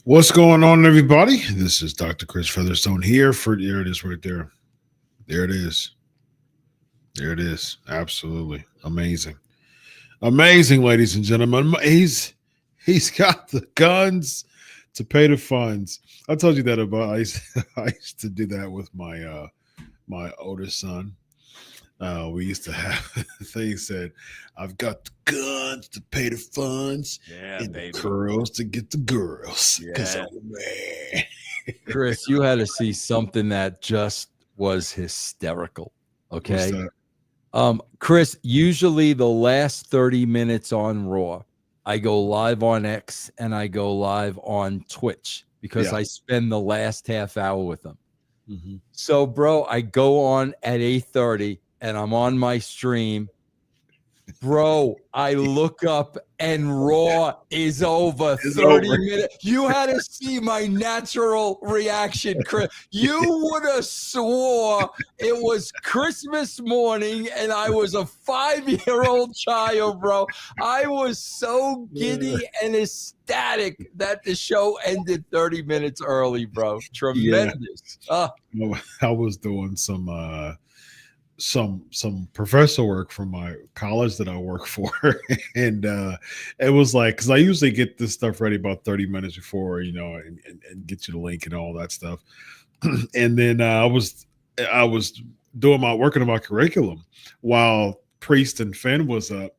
What's going on, everybody? This is Dr. Chris Featherstone here for there it is right there. There it is. There it is. Absolutely amazing. Amazing, ladies and gentlemen. He's got the guns to pay the funds. I told you that about I used to do that with my oldest son. We used to have things said, I've got the guns to pay the funds Yeah, and the baby. curls to get the girls. Because Yeah. oh man. Chris, you had to see something that just was hysterical. What's Okay. that? Chris, usually the last 30 minutes on Raw, I go live on X and I go live on Twitch because Yeah. I spend the last half hour with them. Mm-hmm. So, bro, I go on at 8:30 and I'm on my stream. Bro, I look up and Raw is over It's 30 over. minutes. You had to see my natural reaction, Chris. You would have swore it was Christmas morning and I was a 5-year-old child, bro. I was so giddy and ecstatic that the show ended 30 minutes early, bro. Yeah. Tremendous. I was doing some professor work from my college that I work for. And it was like, because I usually get this stuff ready about 30 minutes before, and get you the link and all that stuff. And then I was doing my working on my curriculum while Priest and Finn was up.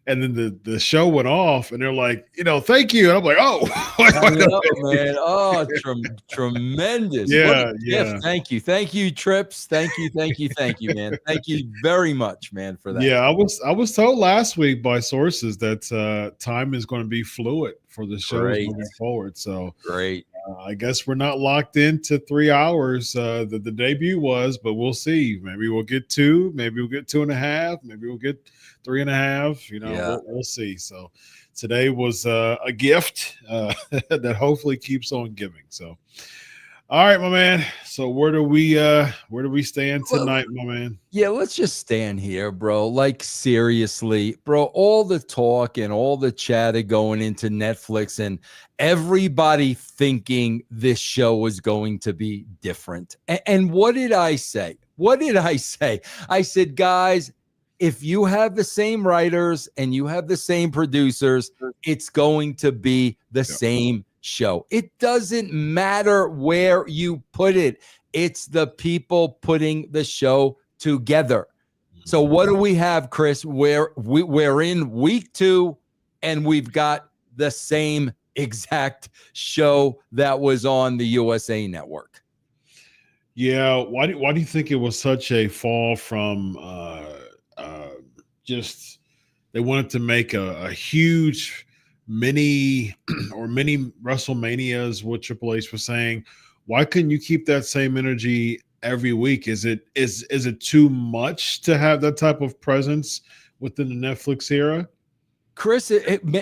And then the show went off, and they're like, thank you. And I'm like, oh, I know, man. Oh, tremendous. What a yeah, gift. yeah. Thank you, Trips. Thank you, man. Thank you very much, man, for that. Yeah, I was told last week by sources that time is going to be fluid for the shows Great. moving forward. So Great. I guess we're not locked into 3 hours that the debut was, but we'll see. Maybe we'll get two. Maybe we'll get 2.5. Maybe we'll get 3.5. Yeah. We'll see. So today was a gift that hopefully keeps on giving. So. All right, my man. So where do we stand tonight, my man? Yeah, let's just stand here, bro. Like, seriously, bro, all the talk and all the chatter going into Netflix and everybody thinking this show is going to be different. And what did I say? What did I say? I said, guys, if you have the same writers and you have the same producers, it's going to be the same show. It doesn't matter where you put it. It's the people putting the show together. So what do we have, Chris? We're in week 2 and we've got the same exact show that was on the USA Network. Yeah, why do you think it was such a fall from just they wanted to make a huge mini or mini WrestleManias, what Triple H was saying? Why couldn't you keep that same energy every week? Is it too much to have that type of presence within the Netflix era? Chris,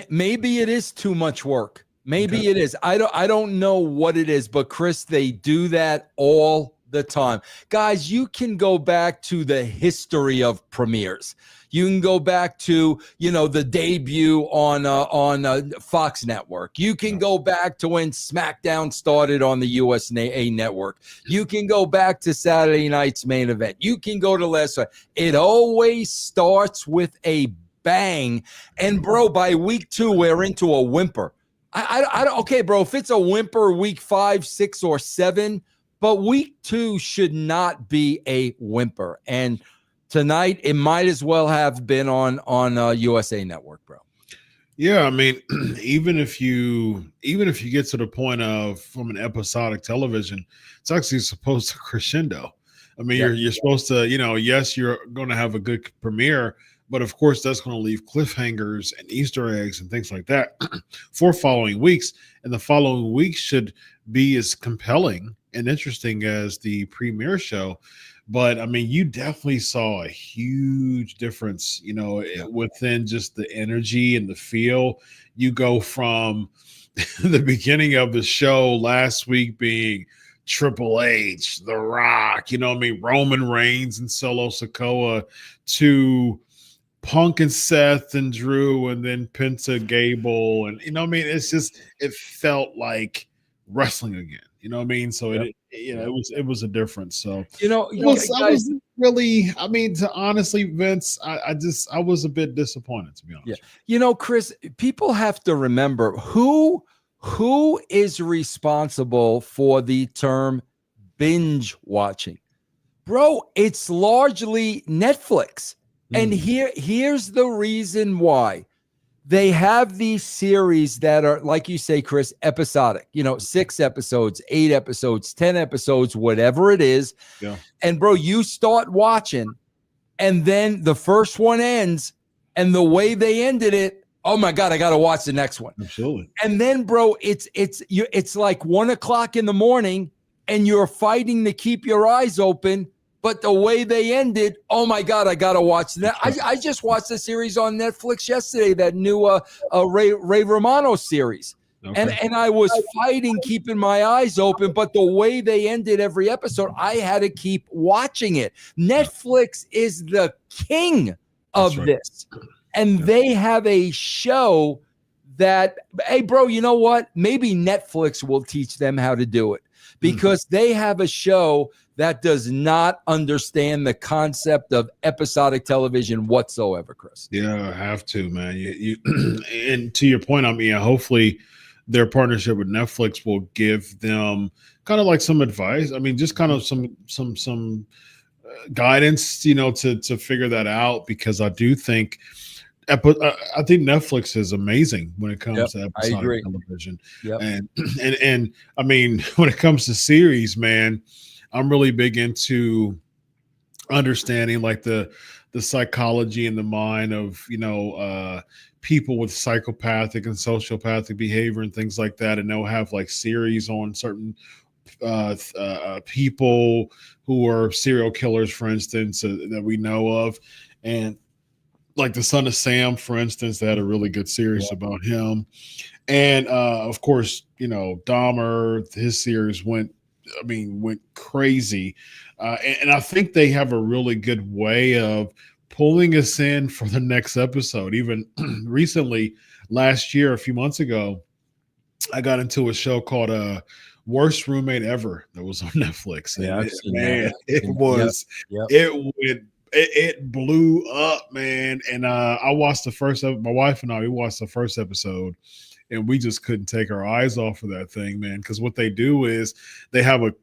maybe it is too much work. Maybe it is. I don't know what it is, but Chris, they do that all the time. Guys, you can go back to the history of premieres. You can go back to, the debut on Fox Network. You can go back to when SmackDown started on the USA Network. You can go back to Saturday night's main event. You can go to last night. It always starts with a bang. And bro, by week 2, we're into a whimper. I don't, okay, bro, if it's a whimper week 5, 6, or 7, but week 2 should not be a whimper. And tonight, it might as well have been on USA Network, bro. Yeah, I mean, even if you get to the point of from an episodic television, it's actually supposed to crescendo. I mean, you're supposed to, yes, you're going to have a good premiere, but of course, that's going to leave cliffhangers and Easter eggs and things like that for following weeks. And the following weeks should be as compelling and interesting as the premiere show. But I mean, you definitely saw a huge difference, within just the energy and the feel. You go from the beginning of the show last week being Triple H, The Rock, Roman Reigns and Solo Sikoa, to Punk and Seth and Drew, and then Penta Gable. And, it's just, it felt like wrestling again. You know what I mean? So Yep. it was a difference. So You I guys, was really, I mean, to honestly, Vince, I was a bit disappointed, to be yeah. honest. Chris, people have to remember who is responsible for the term binge watching. Bro, it's largely Netflix. And here's the reason why. They have these series that are, like you say, Chris, episodic, 6 episodes, 8 episodes, 10 episodes, whatever it is. Yeah. And bro, you start watching and then the first one ends and the way they ended it, oh my God, I got to watch the next one. Absolutely. And then bro, it's like 1 o'clock in the morning and you're fighting to keep your eyes open. But the way they ended, oh my God, I gotta watch that. I just watched the series on Netflix yesterday, that new Ray Romano series. Okay. And I was fighting, keeping my eyes open, but the way they ended every episode, I had to keep watching it. Netflix is the king of this. And they have a show that, hey, bro, you know what? Maybe Netflix will teach them how to do it, because they have a show that does not understand the concept of episodic television whatsoever, Chris. Yeah, I have to, man. You and to your point, I mean, hopefully their partnership with Netflix will give them kind of like some advice. I mean, just kind of some guidance, to figure that out, because I do think I think Netflix is amazing when it comes to episodic television. And I mean, when it comes to series, man, I'm really big into understanding like the psychology and the mind of people with psychopathic and sociopathic behavior and things like that, and they'll have like series on certain people who are serial killers, for instance, that we know of. And like the Son of Sam, for instance, they had a really good series about him. And of course, Dahmer, his series went crazy. And I think they have a really good way of pulling us in for the next episode. Even recently, last year, a few months ago, I got into a show called Worst Roommate Ever that was on Netflix. And it blew up, man. And I watched my wife and I, we watched the first episode, and we just couldn't take our eyes off of that thing, man. Because what they do is they have a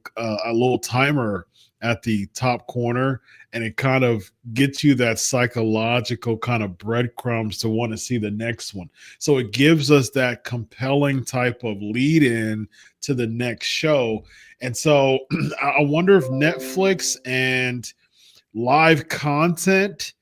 little timer at the top corner, and it kind of gets you that psychological kind of breadcrumbs to want to see the next one. So it gives us that compelling type of lead in to the next show. And so I wonder if Netflix and live content,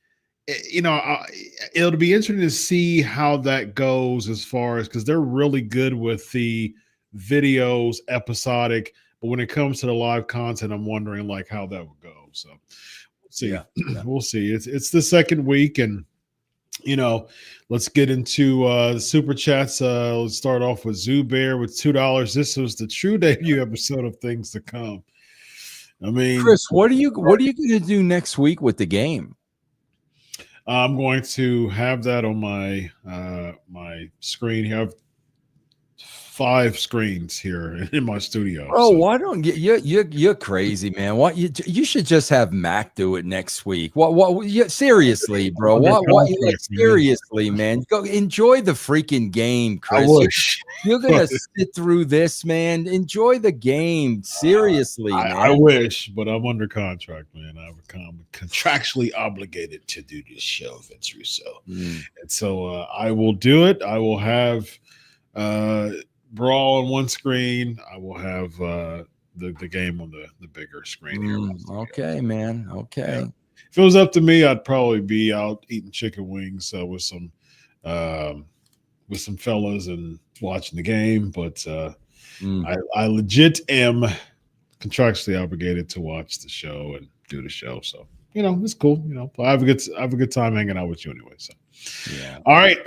it'll be interesting to see how that goes, as far as, because they're really good with the videos episodic, but when it comes to the live content, I'm wondering like how that would go. So we'll see. We'll see. It's the second week, and let's get into the super chats. Let's start off with Zubair with $2. This was the true debut episode of things to come. I mean, Chris, what are you going to do next week with the game? I'm going to have that on my my screen here. I have 5 screens here in my studio. Oh, why don't you're crazy, man? What you should just have Mac do it next week. Seriously, bro? Seriously, man? Go enjoy the freaking game, Chris. You're gonna sit through this, man. Enjoy the game. Seriously, man. I wish, but I'm under contract, man. I'm contractually obligated to do this show, Vince Russo. And so I will do it. I will have Brawl on one screen. I will have the game on the bigger screen here. Okay, man. Okay. Yeah. If it was up to me, I'd probably be out eating chicken wings with some fellas and watching the game. But I legit am contractually obligated to watch the show and do the show. So it's cool. I have a good time hanging out with you anyway. So yeah. All right,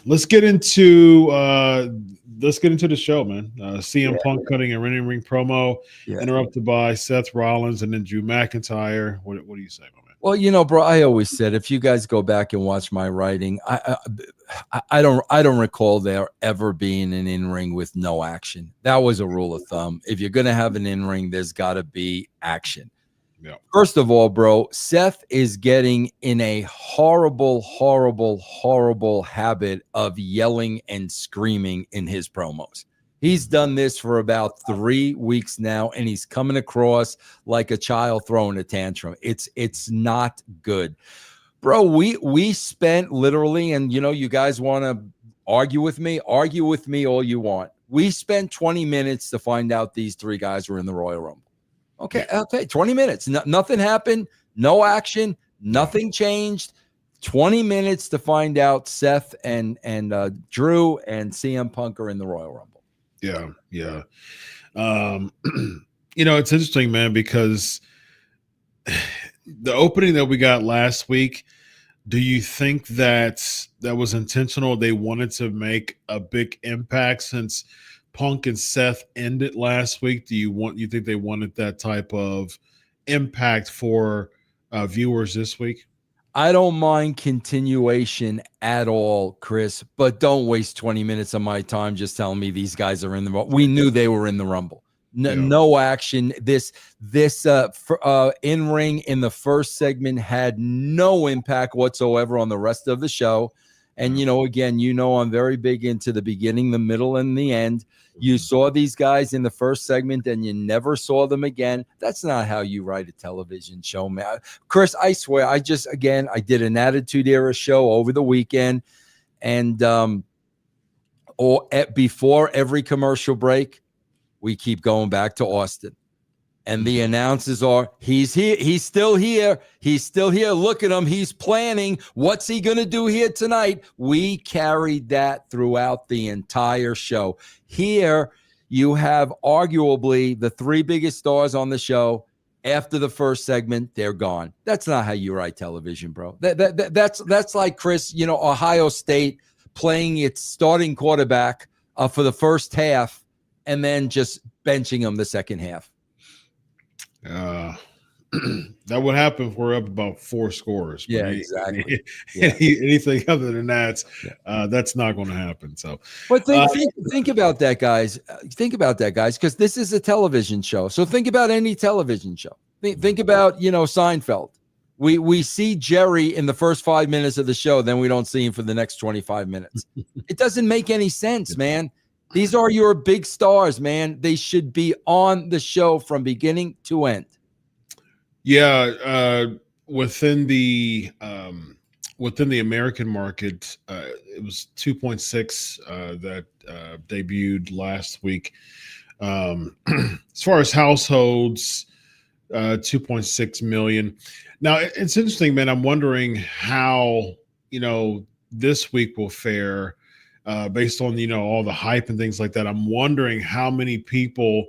let's get into the show, man. CM Punk cutting a ring promo, interrupted by Seth Rollins and then Drew McIntyre. What do you say, my man? Well, bro, I always said, if you guys go back and watch my writing, I don't recall there ever being an in-ring with no action. That was a rule of thumb. If you're going to have an in-ring, there's got to be action. Yeah. First of all, bro, Seth is getting in a horrible, horrible, horrible habit of yelling and screaming in his promos. He's done this for about 3 weeks now, and he's coming across like a child throwing a tantrum. It's not good. Bro, we spent literally, and you guys want to argue with me all you want. We spent 20 minutes to find out these 3 guys were in the Royal Rumble. Okay, 20 minutes. Nothing happened, no action, nothing changed. 20 minutes to find out Seth and Drew and CM Punk are in the Royal Rumble. Yeah. It's interesting, man, because the opening that we got last week, do you think that was intentional? They wanted to make a big impact since Punk and Seth ended last week. Do you think they wanted that type of impact for viewers this week? I don't mind continuation at all, Chris, but don't waste 20 minutes of my time just telling me these guys are in the Rumble. We knew they were in the Rumble. No action. This in-ring in the first segment had no impact whatsoever on the rest of the show. And, again, I'm very big into the beginning, the middle, and the end. You saw these guys in the first segment and you never saw them again. That's not how you write a television show, man. Chris, I swear, I did an Attitude Era show over the weekend. And before every commercial break, we keep going back to Austin. And the announcers are, he's here. He's still here. He's still here. Look at him. He's planning. What's he going to do here tonight? We carried that throughout the entire show. Here, you have arguably the 3 biggest stars on the show. After the first segment, they're gone. That's not how you write television, bro. That's like, Chris, Ohio State playing its starting quarterback for the first half and then just benching him the second half. That would happen if we're up about 4 scores. Yeah, exactly. Anything other than that, that's not going to happen. So, but think about that, guys. Think about that, guys, because this is a television show. So think about any television show. Think about Seinfeld. We see Jerry in the first 5 minutes of the show, then we don't see him for the next 25 minutes. It doesn't make any sense, man. These are your big stars, man. They should be on the show from beginning to end. Yeah, within the American market, it was 2.6 that debuted last week. As far as households, 2.6 million. Now it's interesting, man. I'm wondering how this week will fare. Based on all the hype and things like that. I'm wondering how many people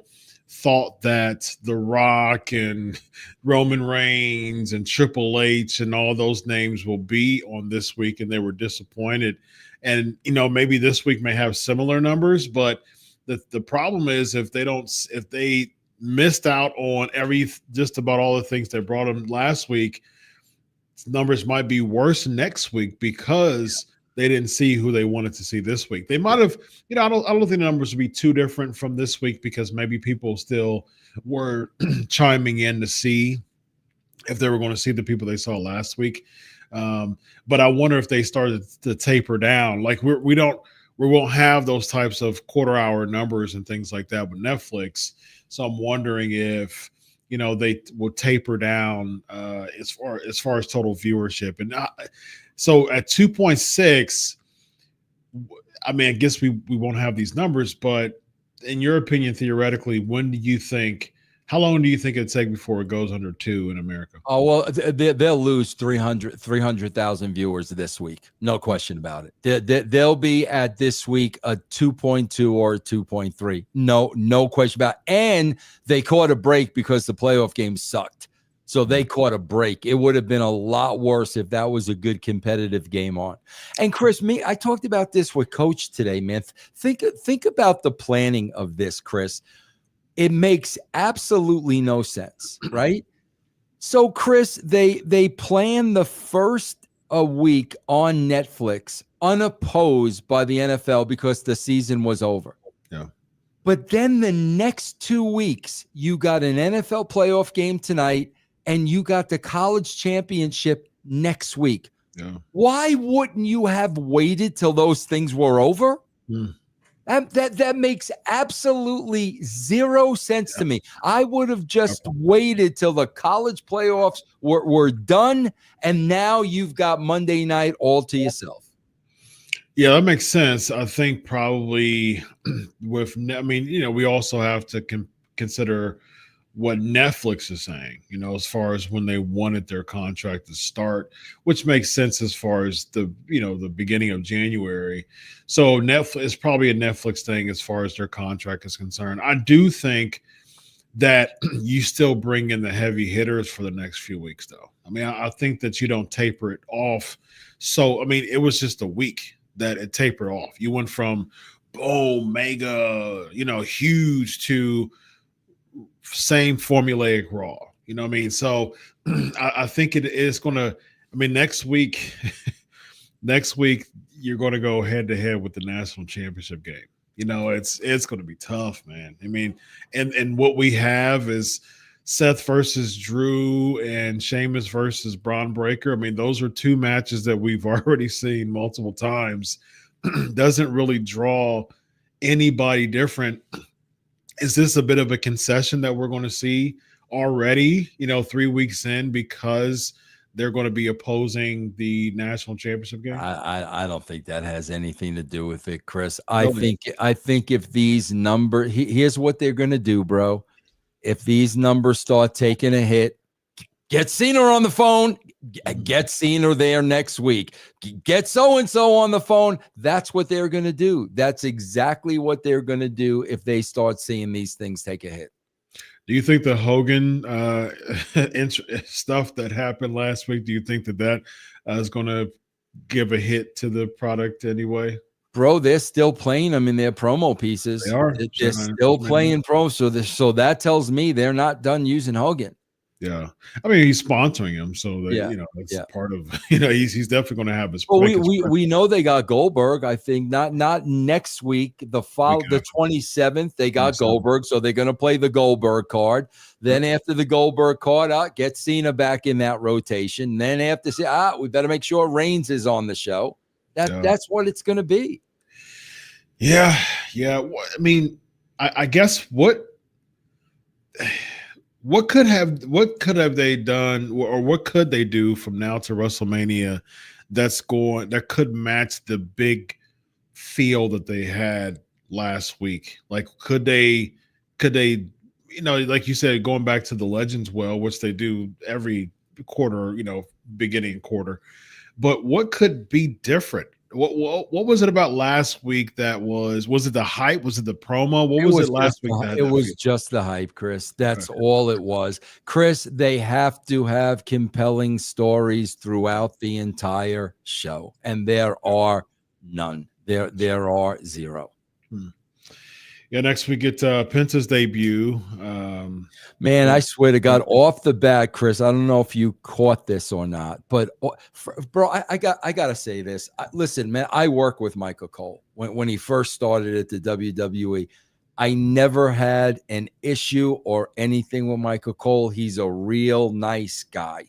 thought that The Rock and Roman Reigns and Triple H and all those names will be on this week, and they were disappointed. And maybe this week may have similar numbers, but the problem is if they missed out on just about all the things that brought them last week, numbers might be worse next week because they didn't see who they wanted to see this week. They might have, I don't think the numbers would be too different from this week because maybe people still were chiming in to see if they were going to see the people they saw last week. But I wonder if they started to taper down. Like we won't have those types of quarter-hour numbers and things like that with Netflix. So I'm wondering if they will taper down as far as total viewership. And so at 2.6, I mean, I guess we won't have these numbers, but in your opinion, theoretically, how long do you think it'd take before it goes under 2 in America? Oh, well, they'll lose 300,000 viewers this week. No question about it. They'll be at this week a 2.2 or 2.3. No question about it. And they caught a break because the playoff game sucked. So they caught a break. It would have been a lot worse if that was a good competitive game on. And Chris, I talked about this with Coach today, man. Think about the planning of this, Chris. It makes absolutely no sense, right? So Chris, they plan the first a week on Netflix unopposed by the NFL because the season was over. Yeah. But then the next 2 weeks, you got an NFL playoff game tonight and you got the college championship next week. Yeah. Why wouldn't you have waited till those things were over? That makes absolutely zero sense to me. I would have just waited till the college playoffs were done, and now you've got Monday night all to yourself. Yeah, that makes sense. I think probably we also have to consider what Netflix is saying, as far as when they wanted their contract to start, which makes sense as far as the beginning of January. So Netflix is probably a Netflix thing as far as their contract is concerned. I do think that you still bring in the heavy hitters for the next few weeks, though. I mean, I think that you don't taper it off. So, I mean, it was just a week that it tapered off. You went from boom, mega, huge to same formulaic Raw. You know what I mean? So I think it is going to. I mean, next week you're going to go head to head with the national championship game. It's going to be tough, man. I mean, and what we have is Seth versus Drew and Sheamus versus Braun Breaker. I mean, those are two matches that we've already seen multiple times. Doesn't really draw anybody different. Is this a bit of a concession that we're going to see already, 3 weeks in, because they're going to be opposing the national championship game? I don't think that has anything to do with it, Chris. I think if these numbers, here's what they're going to do, bro. If these numbers start taking a hit, get Cena on the phone, get Cena there next week, get so-and-so on the phone. That's what they're going to do. That's exactly what they're going to do if they start seeing these things take a hit. Do you think the Hogan stuff that happened last week, do you think that is going to give a hit to the product anyway? Bro, they're still playing them in their promo pieces. They are. They're still playing promos. So that tells me they're not done using Hogan. Yeah, I mean, he's sponsoring him, so that that's part of he's definitely going to have his. Well, we know they got Goldberg. I think not next week. The 27th they got Goldberg, so they're going to play the Goldberg card. Then after the Goldberg card, get Cena back in that rotation. Then after we better make sure Reigns is on the show. That's what it's going to be. Yeah. I mean, I guess what could have they done, or what could they do from now to WrestleMania that could match the big feel that they had last week? Like, could they, like you said, going back to the Legends Well, which they do every quarter, beginning quarter, but what could be different? What was it about last week that was it the hype? Was it the promo? What was it last week? It was just the hype, Chris. That's all it was. Chris, they have to have compelling stories throughout the entire show, and there are none. There are zero. Yeah, next we get Penta's debut. Man, I swear to God, off the bat, Chris, I don't know if you caught this or not, but bro, I gotta say this. Listen, man, I work with Michael Cole when he first started at the WWE. I never had an issue or anything with Michael Cole. He's a real nice guy.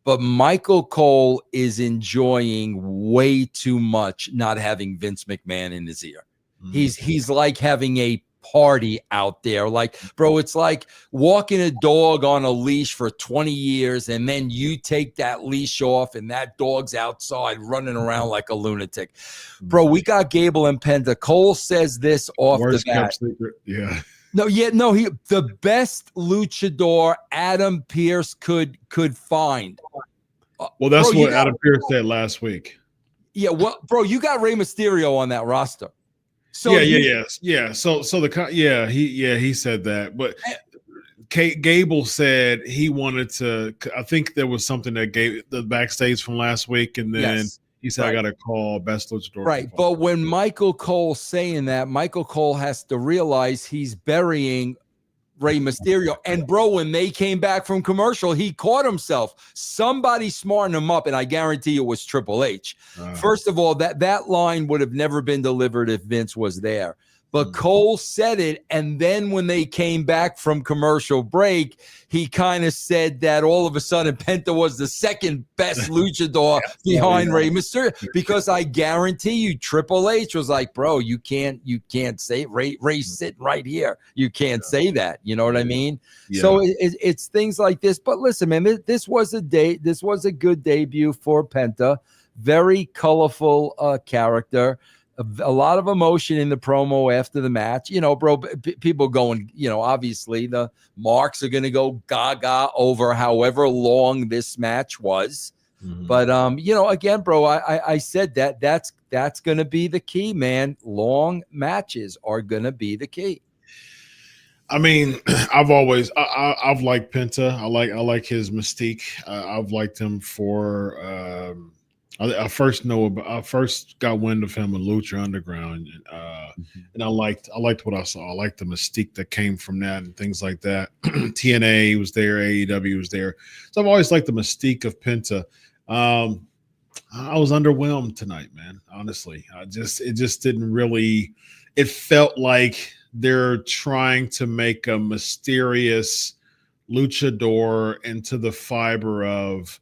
But Michael Cole is enjoying way too much not having Vince McMahon in his ear. He's like having a party out there. Like, bro, it's like walking a dog on a leash for 20 years and then you take that leash off and that dog's outside running around like a lunatic. Bro, we got Gable and Penta. Cole says this off the bat. Yeah. No, the best luchador Adam Pearce could find. Well, that's what Adam Pearce said last week. Yeah, well, bro, you got Rey Mysterio on that roster. So he said that, but Gable said he wanted to. I think there was something that gave the backstage from last week, and then he said, "I got to call Best Luchador." Right, but when Michael Cole's saying that, Michael Cole has to realize he's burying Rey Mysterio. And bro, when they came back from commercial, he caught himself. Somebody smartened him up, and I guarantee it was Triple H. First of all, that line would have never been delivered if Vince was there. But Cole said it, and then when they came back from commercial break, he kind of said that all of a sudden Penta was the second best luchador behind Rey Mysterio, because I guarantee you Triple H was like, bro, you can't say Ray's sitting right here. You can't say that. You know what I mean? Yeah. So it's things like this. But listen, man, this was a good debut for Penta. Very colorful character. A lot of emotion in the promo after the match, bro. People going, obviously the marks are going to go gaga over however long this match was. But again, bro, I said that's going to be the key, man. Long matches are going to be the key. I mean, I've liked Penta. I like his mystique. I've liked him for. I first got wind of him in Lucha Underground, and I liked what I saw. I liked the mystique that came from that and things like that. TNA was there, AEW was there, so I've always liked the mystique of Penta. I was underwhelmed tonight, man. Honestly, it just didn't really. It felt like they're trying to make a mysterious luchador into the fiber of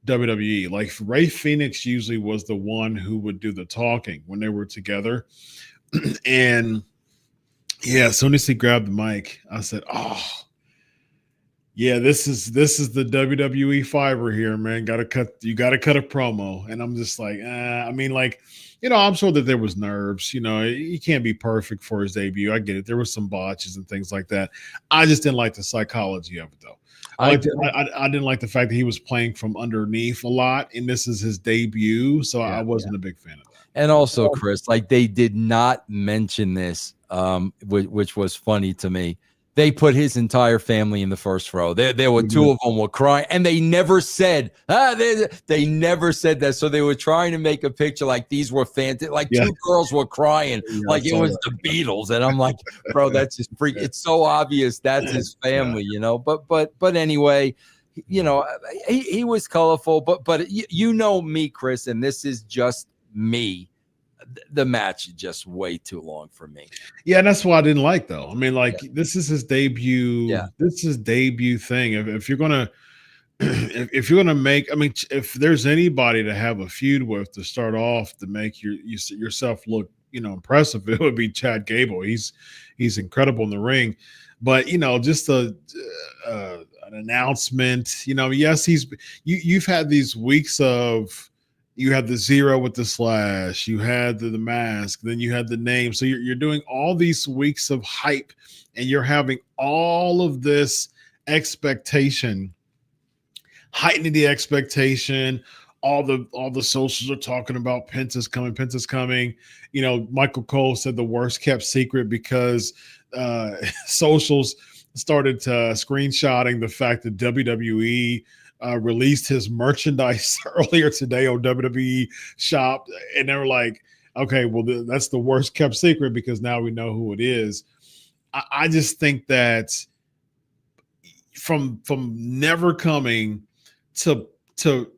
WWE. Like Ray Phoenix usually was the one who would do the talking when they were together. And yeah, as soon as he grabbed the mic, I said, oh yeah, this is the WWE fiber here, man. You gotta cut a promo. And I'm just like, I mean, like, I'm sure that there was nerves. He can't be perfect for his debut. I get it. There was some botches and things like that. I just didn't like the psychology of it, though. I didn't like the fact that he was playing from underneath a lot, and this is his debut, so I wasn't a big fan of that. And also, Chris, like they did not mention this, which was funny to me. They put his entire family in the first row. There were two of them were crying, and they never said they never said that. So they were trying to make a picture like these were fantastic. Like two girls were crying, like it was the Beatles. And I'm like, bro, that's just freak. It's so obvious that's his family, But anyway, he was colorful. But me, Chris, and this is just me. The match is just way too long for me. Yeah, and that's what I didn't like, though. I mean, this is his debut. Yeah. This is his debut thing. If you're gonna, if you're gonna make, I mean, if there's anybody to have a feud with to start off to make yourself look, impressive, it would be Chad Gable. He's incredible in the ring, but just an announcement. Yes, you've had these weeks of. You had the zero with the slash, you had the mask, then you had the name. So you're doing all these weeks of hype, and you're having all of this expectation, heightening the expectation. All the socials are talking about Penta's coming. Michael Cole said the worst kept secret because socials started screenshotting the fact that WWE released his merchandise earlier today on WWE Shop, and they were like, okay, well, that's the worst kept secret because now we know who it is. I just think that from never coming to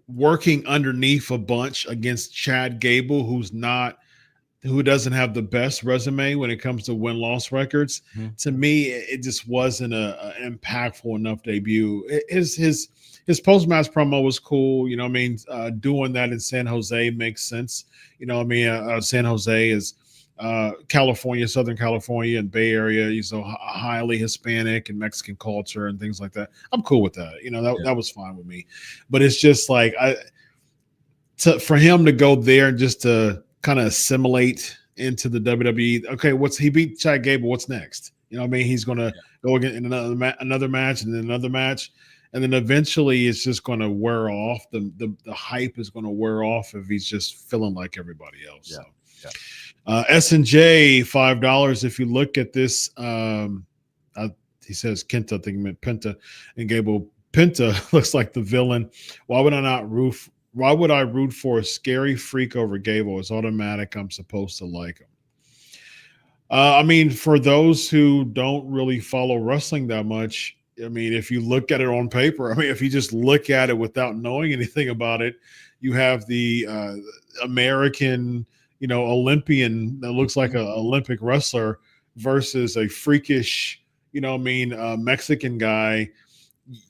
working underneath a bunch against Chad Gable, who doesn't have the best resume when it comes to win-loss records, to me, it just wasn't a impactful enough debut. His post-match promo was cool. Doing that in San Jose makes sense. San Jose is California, Southern California, and Bay Area. Highly Hispanic and Mexican culture and things like that. I'm cool with that. That was fine with me. But it's just like for him to go there and just to kind of assimilate into the WWE. Okay, he beat Chad Gable. What's next? He's going to go again in another match and then another match. And then eventually it's just going to wear off. The hype is going to wear off if he's just feeling like everybody else. Yeah. So. Yeah. S&J, $5. If you look at this, he says Kenta, I think he meant Penta, and Gable. Penta looks like the villain. Why would I root for a scary freak over Gable? It's automatic. I'm supposed to like him. I mean, for those who don't really follow wrestling that much, I mean, if you look at it on paper, I mean, if you just look at it without knowing anything about it, you have the American, Olympian that looks like an Olympic wrestler versus a freakish, Mexican guy.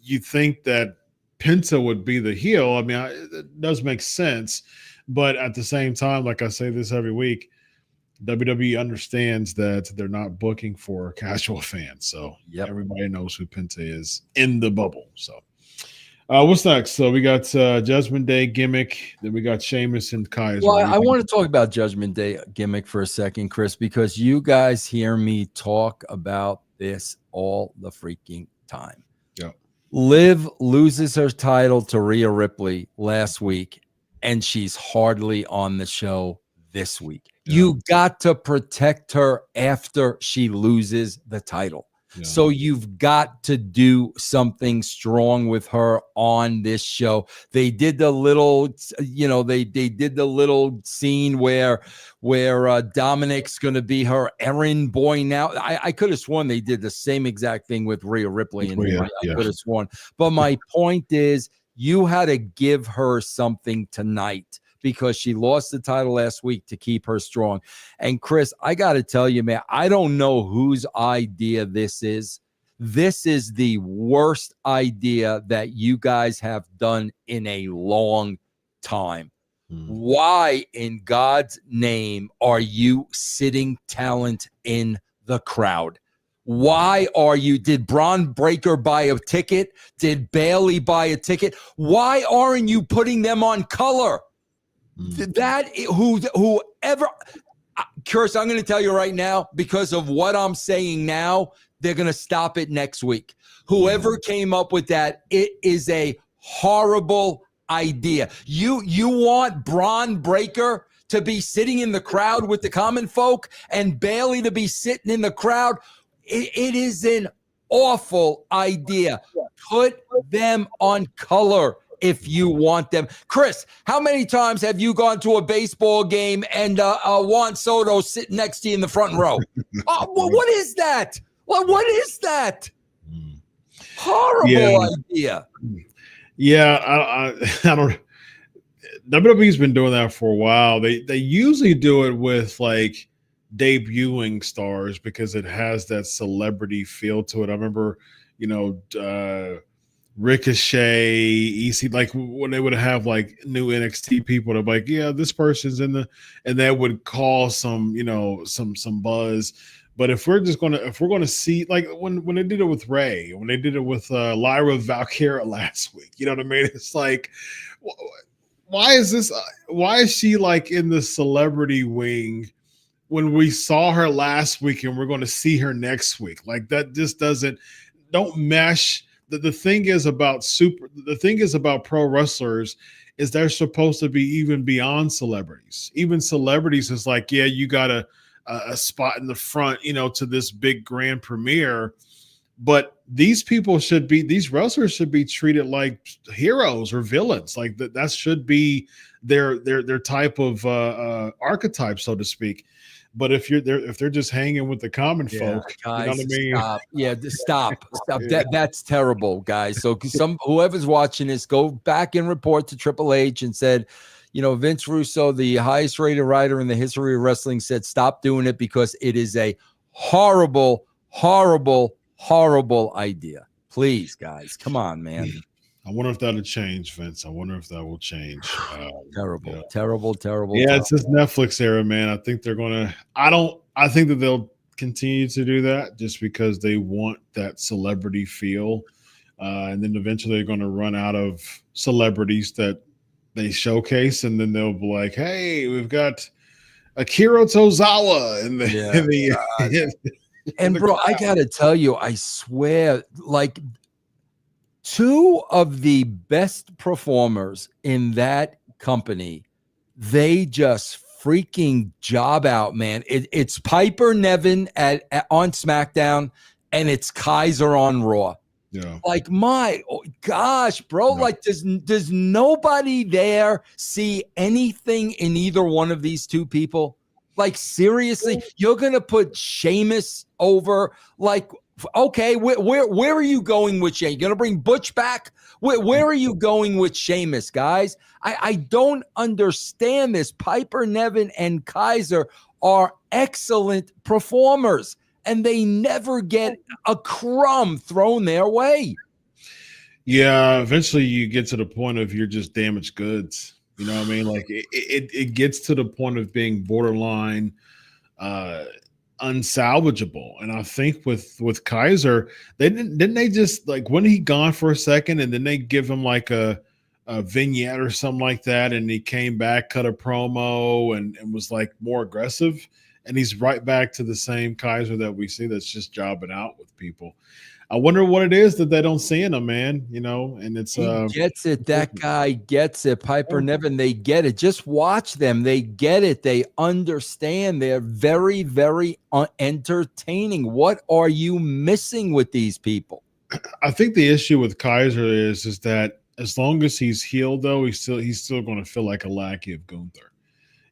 You think that Penta would be the heel. I mean, it does make sense. But at the same time, like I say this every week, WWE understands that they're not booking for casual fans. So everybody knows who Penta is in the bubble. So what's next? So we got Judgment Day gimmick. Then we got Sheamus and Kaiser. Well, I want to talk about Judgment Day gimmick for a second, Chris, because you guys hear me talk about this all the freaking time. Yeah. Liv loses her title to Rhea Ripley last week, and she's hardly on the show this week. Yeah. You got to protect her after she loses the title. Yeah. So you've got to do something strong with her on this show. They did the little, they did the little scene where Dominic's going to be her errand boy now. I could have sworn they did the same exact thing with Rhea Ripley. I could have sworn. But my point is, you had to give her something tonight, because she lost the title last week to keep her strong. And Chris, I got to tell you, man, I don't know whose idea this is. This is the worst idea that you guys have done in a long time. Why in God's name are you sitting talent in the crowd? Why are you? Did Braun Breaker buy a ticket? Did Bailey buy a ticket? Why aren't you putting them on color? That whoever, Curse, I'm going to tell you right now, because of what I'm saying now, they're going to stop it next week. Whoever came up with that, it is a horrible idea. You want Braun Breaker to be sitting in the crowd with the common folk and Bailey to be sitting in the crowd? It is an awful idea. Put them on color if you want them. Chris, how many times have you gone to a baseball game and Juan Soto sitting next to you in the front row? What is that? What is that? Horrible idea. Yeah, I don't. WWE's been doing that for a while. They usually do it with like debuting stars because it has that celebrity feel to it. I remember, Ricochet, EC, like when they would have like new NXT people, they're like, yeah, this person's in and that would cause some buzz. But if we're going to see, like when they did it with Ray, when they did it with Lyra Valkyria last week, you know what I mean? It's like, why is she like in the celebrity wing when we saw her last week and we're going to see her next week? Like that just don't mesh. The thing is about pro wrestlers is they're supposed to be even beyond celebrities. Even celebrities is like, yeah, you got a spot in the front, to this big grand premiere. But these wrestlers should be treated like heroes or villains. Like that should be their type of archetype, so to speak. But if they're just hanging with the common folk, guys, you know what I mean? Stop. Yeah, stop. Yeah. That's terrible, guys. So whoever's watching this, go back and report to Triple H and said, Vince Russo, the highest rated writer in the history of wrestling, said stop doing it because it is a horrible, horrible, horrible idea. Please, guys, come on, man. I wonder if that'll change, Vince. I wonder if that will change. Terrible. Yeah, it's this Netflix era, man. I think they're gonna. I think that they'll continue to do that just because they want that celebrity feel, and then eventually they're going to run out of celebrities that they showcase, and then they'll be like, "Hey, we've got Akira Tozawa in the." And bro, I gotta tell you, I swear, like, two of the best performers in that company, they just freaking job out, man. It's Piper Niven on SmackDown, and it's Kaiser on Raw. Yeah. Like, my gosh, bro. No. Like, does nobody there see anything in either one of these two people? Like, seriously, you're going to put Sheamus over? Like, okay, where are you going with Sheamus? You're going to bring Butch back? Where are you going with Sheamus, guys? I don't understand this. Piper Niven and Kaiser are excellent performers, and they never get a crumb thrown their way. Yeah, eventually you get to the point of you're just damaged goods. You know what I mean? Like it gets to the point of being borderline unsalvageable. And I think with Kaiser, didn't they just like, when he gone for a second and then they give him like a vignette or something like that, and he came back, cut a promo, and was like more aggressive, and he's right back to the same Kaiser that we see that's just jobbing out with people. I wonder what it is that they don't see in him, man. You know, and it's he gets it. That guy gets it. Piper Niven, they get it. Just watch them. They get it. They understand. They're very, very entertaining. What are you missing with these people? I think the issue with Kaiser is that as long as he's healed, though, he's still going to feel like a lackey of Gunther.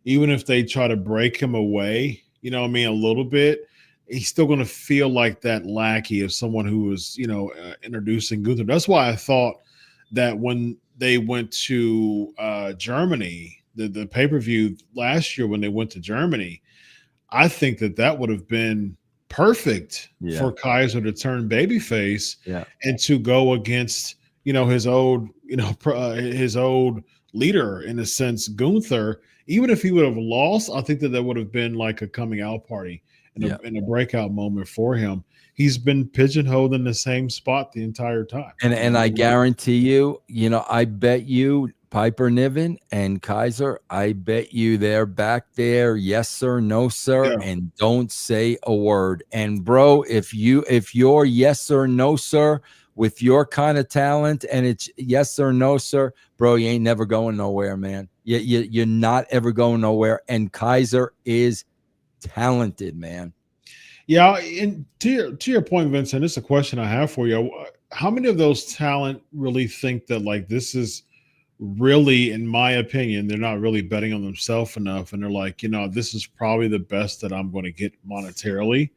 Even if they try to break him away, you know what I mean, a little bit, he's still going to feel like that lackey of someone who was, introducing Gunther. That's why I thought that when they went to Germany, the pay-per-view last year when they went to Germany, I think that would have been perfect for Kaiser to turn babyface and to go against, his old leader, in a sense, Gunther. Even if he would have lost, I think that would have been like a coming out party and a breakout moment for him. He's been pigeonholed in the same spot the entire time. And I guarantee you, I bet you Piper Niven and Kaiser, I bet you they're back there, yes sir, no sir, and don't say a word. And bro, if you're yes sir, no sir, with your kind of talent, and it's yes or no, sir, bro, you ain't never going nowhere, man. You're not ever going nowhere. And Kaiser is talented, man. Yeah, and to your point, Vincent, this is a question I have for you. How many of those talent really think that, like, this is really, in my opinion, they're not really betting on themselves enough, and they're like, this is probably the best that I'm going to get monetarily,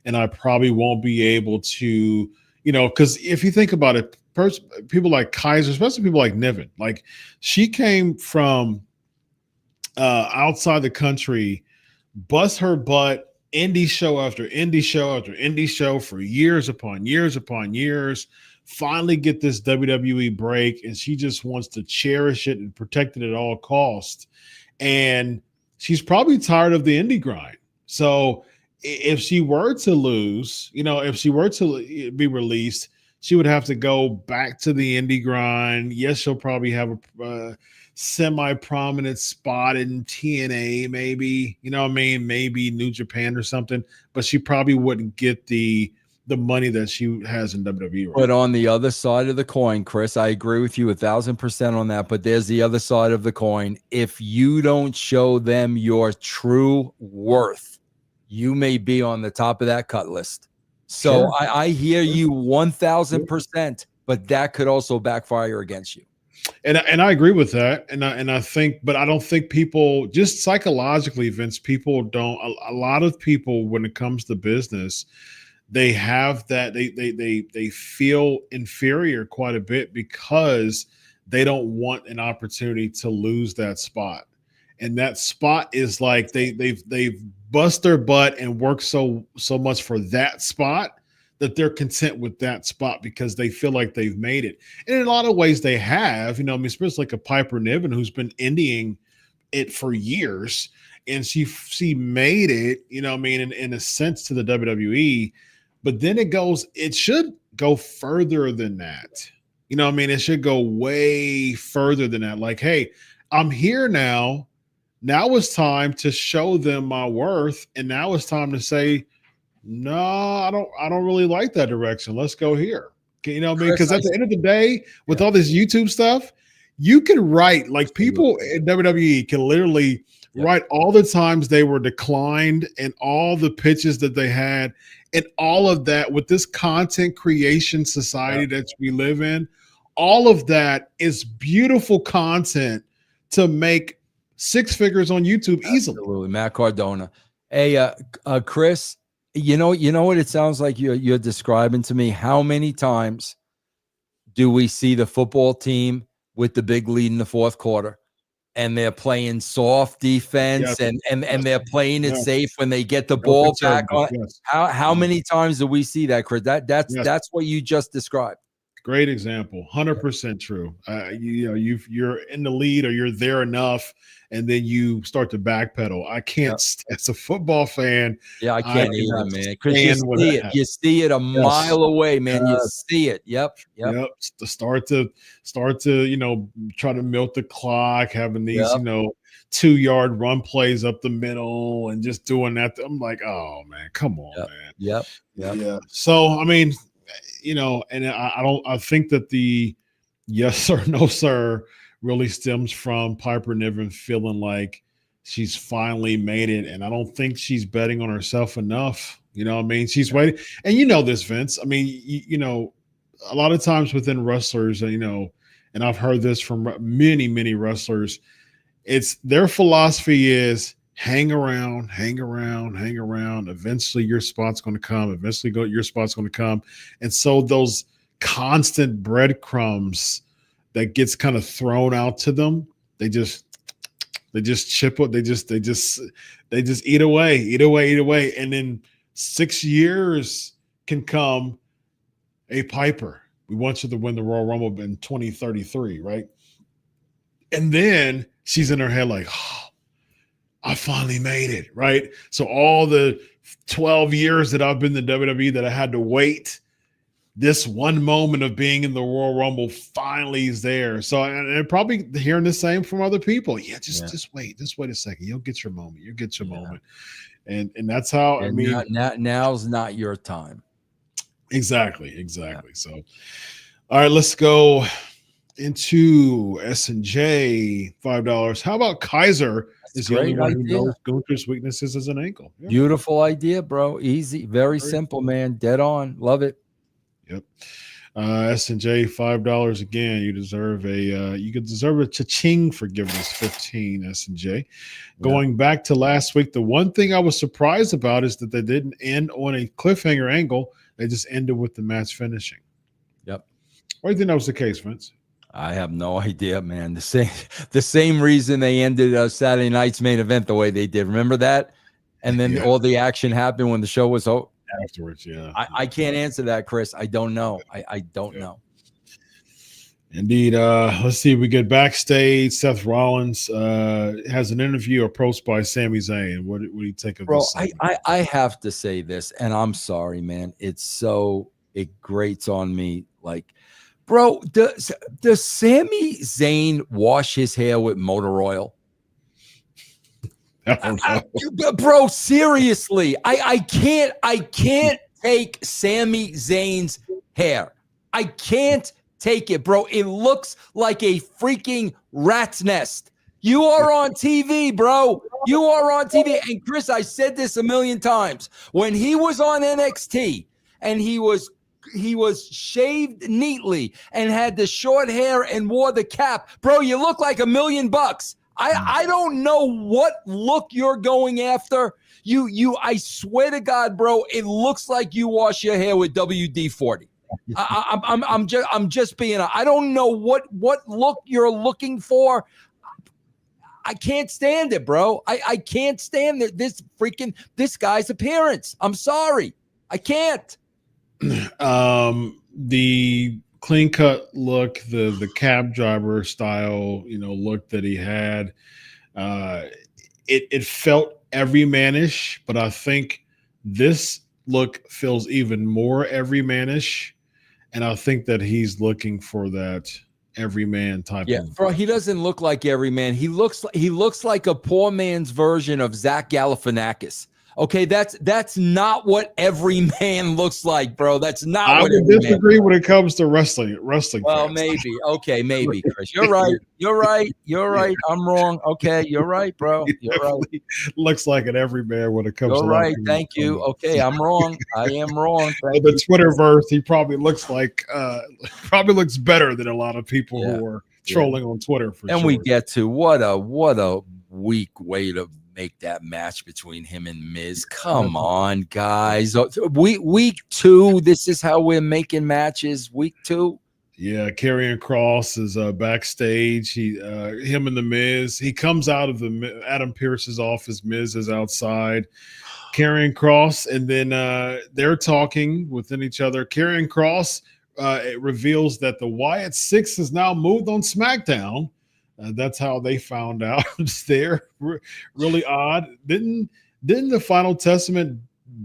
and I probably won't be able to, because if you think about it, people like Kaiser, especially people like Niven, like, she came from outside the country, bust her butt, indie show after indie show after indie show for years upon years upon years, finally get this WWE break, and she just wants to cherish it and protect it at all costs. And she's probably tired of the indie grind. So if she were to lose, if she were to be released, she would have to go back to the indie grind. Yes, she'll probably have a semi-prominent spot in TNA, maybe, maybe New Japan or something, but she probably wouldn't get the money that she has in WWE. Right? But on the other side of the coin, Chris, I agree with you 1,000% on that, but there's the other side of the coin. If you don't show them your true worth, you may be on the top of that cut list. So sure. I hear you 1,000%, but that could also backfire against you. And I agree with that. And I think, but I don't think people, just psychologically, Vince, people don't, a lot of people, when it comes to business, they have that, they feel inferior quite a bit because they don't want an opportunity to lose that spot. And that spot is like they've bust their butt and worked so much for that spot that they're content with that spot because they feel like they've made it. And in a lot of ways they have, especially like a Piper Niven who's been indieing it for years, and she made it, in a sense, to the WWE. But then it should go further than that. It should go way further than that. Like, hey, I'm here now. Now it's time to show them my worth. And now it's time to say, no, I don't really like that direction. Let's go here. Because at the end of the day, with all this YouTube stuff, you can write, like, people in WWE can literally write all the times they were declined and all the pitches that they had and all of that. With this content creation society that we live in, all of that is beautiful content to make six figures on YouTube easily. Absolutely, Matt Cardona. Hey, Chris, you know what it sounds like you're describing to me? How many times do we see the football team with the big lead in the fourth quarter, and they're playing soft defense, and they're playing it safe when they get the ball back on? How many times do we see that, Chris? That's what you just described. Great example. 100% true. You're in the lead, or you're there enough, and then you start to backpedal. I can't, as a football fan. Yeah, I can't either, man. Because you see it a mile away, man. You see it. Yep. Start to try to milk the clock, having these 2-yard run plays up the middle, and just doing that. I'm like, oh man, come on, man. Yep. Yeah. So I mean, and I think that the yes sir, no sir really stems from Piper Niven feeling like she's finally made it. And I don't think she's betting on herself enough. You know what I mean? She's waiting. And this, Vince. I mean, a lot of times within wrestlers, and I've heard this from many, many wrestlers, it's their philosophy is hang around. Eventually your spot's going to come. Your spot's going to come. And so those constant breadcrumbs that gets kind of thrown out to them, they just chip it. They just eat away. And then 6 years can come a Piper. We want you to win the Royal Rumble in 2033, right? And then she's in her head like, oh, I finally made it, right? So all the 12 years that I've been in the WWE that I had to wait, this one moment of being in the Royal Rumble finally is there. So, and probably hearing the same from other people. Yeah, just wait. Just wait a second. You'll get your moment. Moment. And that's how, I mean. Now's not your time. Exactly. So, all right, let's go into S&J, $5. How about Kaiser is the only one who knows Gunther's weaknesses as an ankle? Yeah. Beautiful idea, bro. Easy, very simple, man. Dead on. Love it. Yep. S&J, $5 again. You deserve a cha-ching for giving us 15, S&J. Going back to last week, the one thing I was surprised about is that they didn't end on a cliffhanger angle. They just ended with the match finishing. Yep. Why do you think that was the case, Vince? I have no idea, man. The same reason they ended Saturday night's main event the way they did. Remember that? And then all the action happened when the show was over. Afterwards, yeah. I can't answer that, Chris. I don't know. I don't know. Indeed. Let's see. We get backstage. Seth Rollins has an interview approached by Sami Zayn. What do you think of this? I have to say this, and I'm sorry, man. It grates on me. Like, bro, does Sami Zayn wash his hair with motor oil? Bro, seriously, I can't take Sami Zayn's hair. I can't take it, bro. It looks like a freaking rat's nest. You are on TV, bro. You are on TV. And Chris, I said this a million times. When he was on NXT and he was shaved neatly and had the short hair and wore the cap, bro, you look like $1 million. I don't know what look you're going after. I swear to God, bro, it looks like you wash your hair with WD-40. I'm just being. I don't know what look you're looking for. I can't stand it, bro. I can't stand this guy's appearance. I'm sorry, I can't. The clean cut look, the cab driver style, look that he had, it felt everymanish, but I think this look feels even more everymanish, and I think that he's looking for that everyman type. Yeah, bro, he doesn't look like everyman. He looks like a poor man's version of Zach Galifianakis. Okay, that's not what every man looks like, bro. That's not. I would disagree when it comes to wrestling. Well, fans. Maybe. Okay, maybe, Chris. You're right. I'm wrong. Okay, you're right, bro. You're right. Looks like an everyman when it comes. You're right. Thank you. Okay, I'm wrong. I am wrong. The Twitterverse, he probably looks better than a lot of people who are trolling on Twitter. We get to what a weak way to make that match between him and Miz. Come on, guys. Week 2, this is how we're making matches. Week 2. Yeah, Karrion Kross is backstage. Him and the Miz. He comes out of Adam Pearce's office. Miz is outside. Karrion Kross, and then they're talking within each other. Karrion Kross it reveals that the Wyatt Six has now moved on SmackDown. That's how they found out. There, really odd. Didn't the Final Testament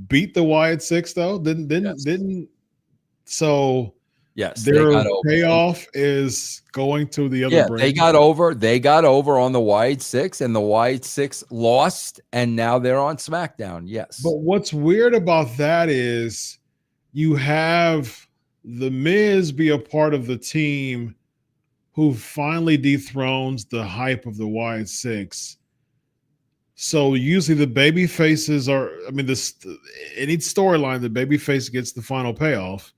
beat the Wyatt Six though? Didn't so. Yes, their payoff is going to the other. Yeah, brand. They got over on the Wyatt Six, and the Wyatt Six lost, and now they're on SmackDown. Yes. But what's weird about that is you have the Miz be a part of the team who finally dethrones the hype of the Wyatt Six. So usually the baby faces are, any storyline, the baby face gets the final payoff.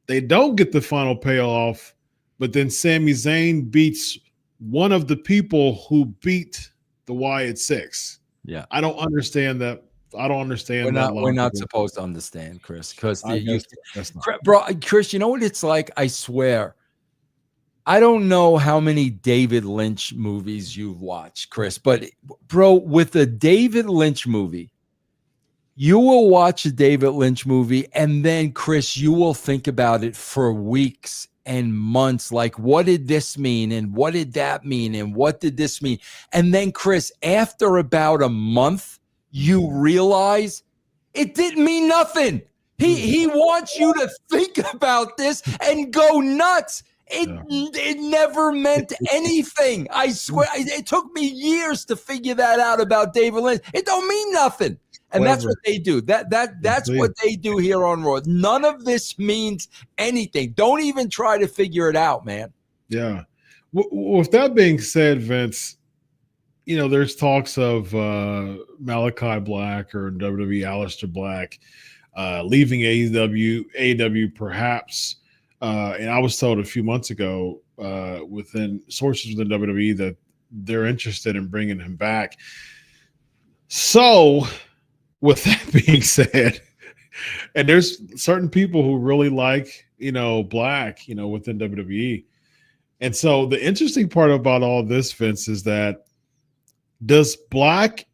They don't get the final payoff, but then Sami Zayn beats one of the people who beat the Wyatt Six. Yeah. I don't understand that. I don't understand that. We're not supposed to understand, Chris, because bro, Chris, you know what it's like? I swear. I don't know how many David Lynch movies you've watched, Chris, but bro, with the David Lynch movie, you will watch a David Lynch movie, and then, Chris, you will think about it for weeks and months. Like, what did this mean? And what did that mean? And what did this mean? And then, Chris, after about a month, you realize it didn't mean nothing. He wants you to think about this and go nuts. It never meant anything. I swear. It took me years to figure that out about David Lynch. It don't mean nothing. And that's what they do. That's what they do here on Raw. None of this means anything. Don't even try to figure it out, man. Yeah. With that being said, Vince, there's talks of Malachi Black or WWE Aleister Black leaving AEW perhaps. And I was told a few months ago within sources within WWE that they're interested in bringing him back. So, with that being said, and there's certain people who really like, Black, within WWE. And so the interesting part about all this, Vince, is that does Black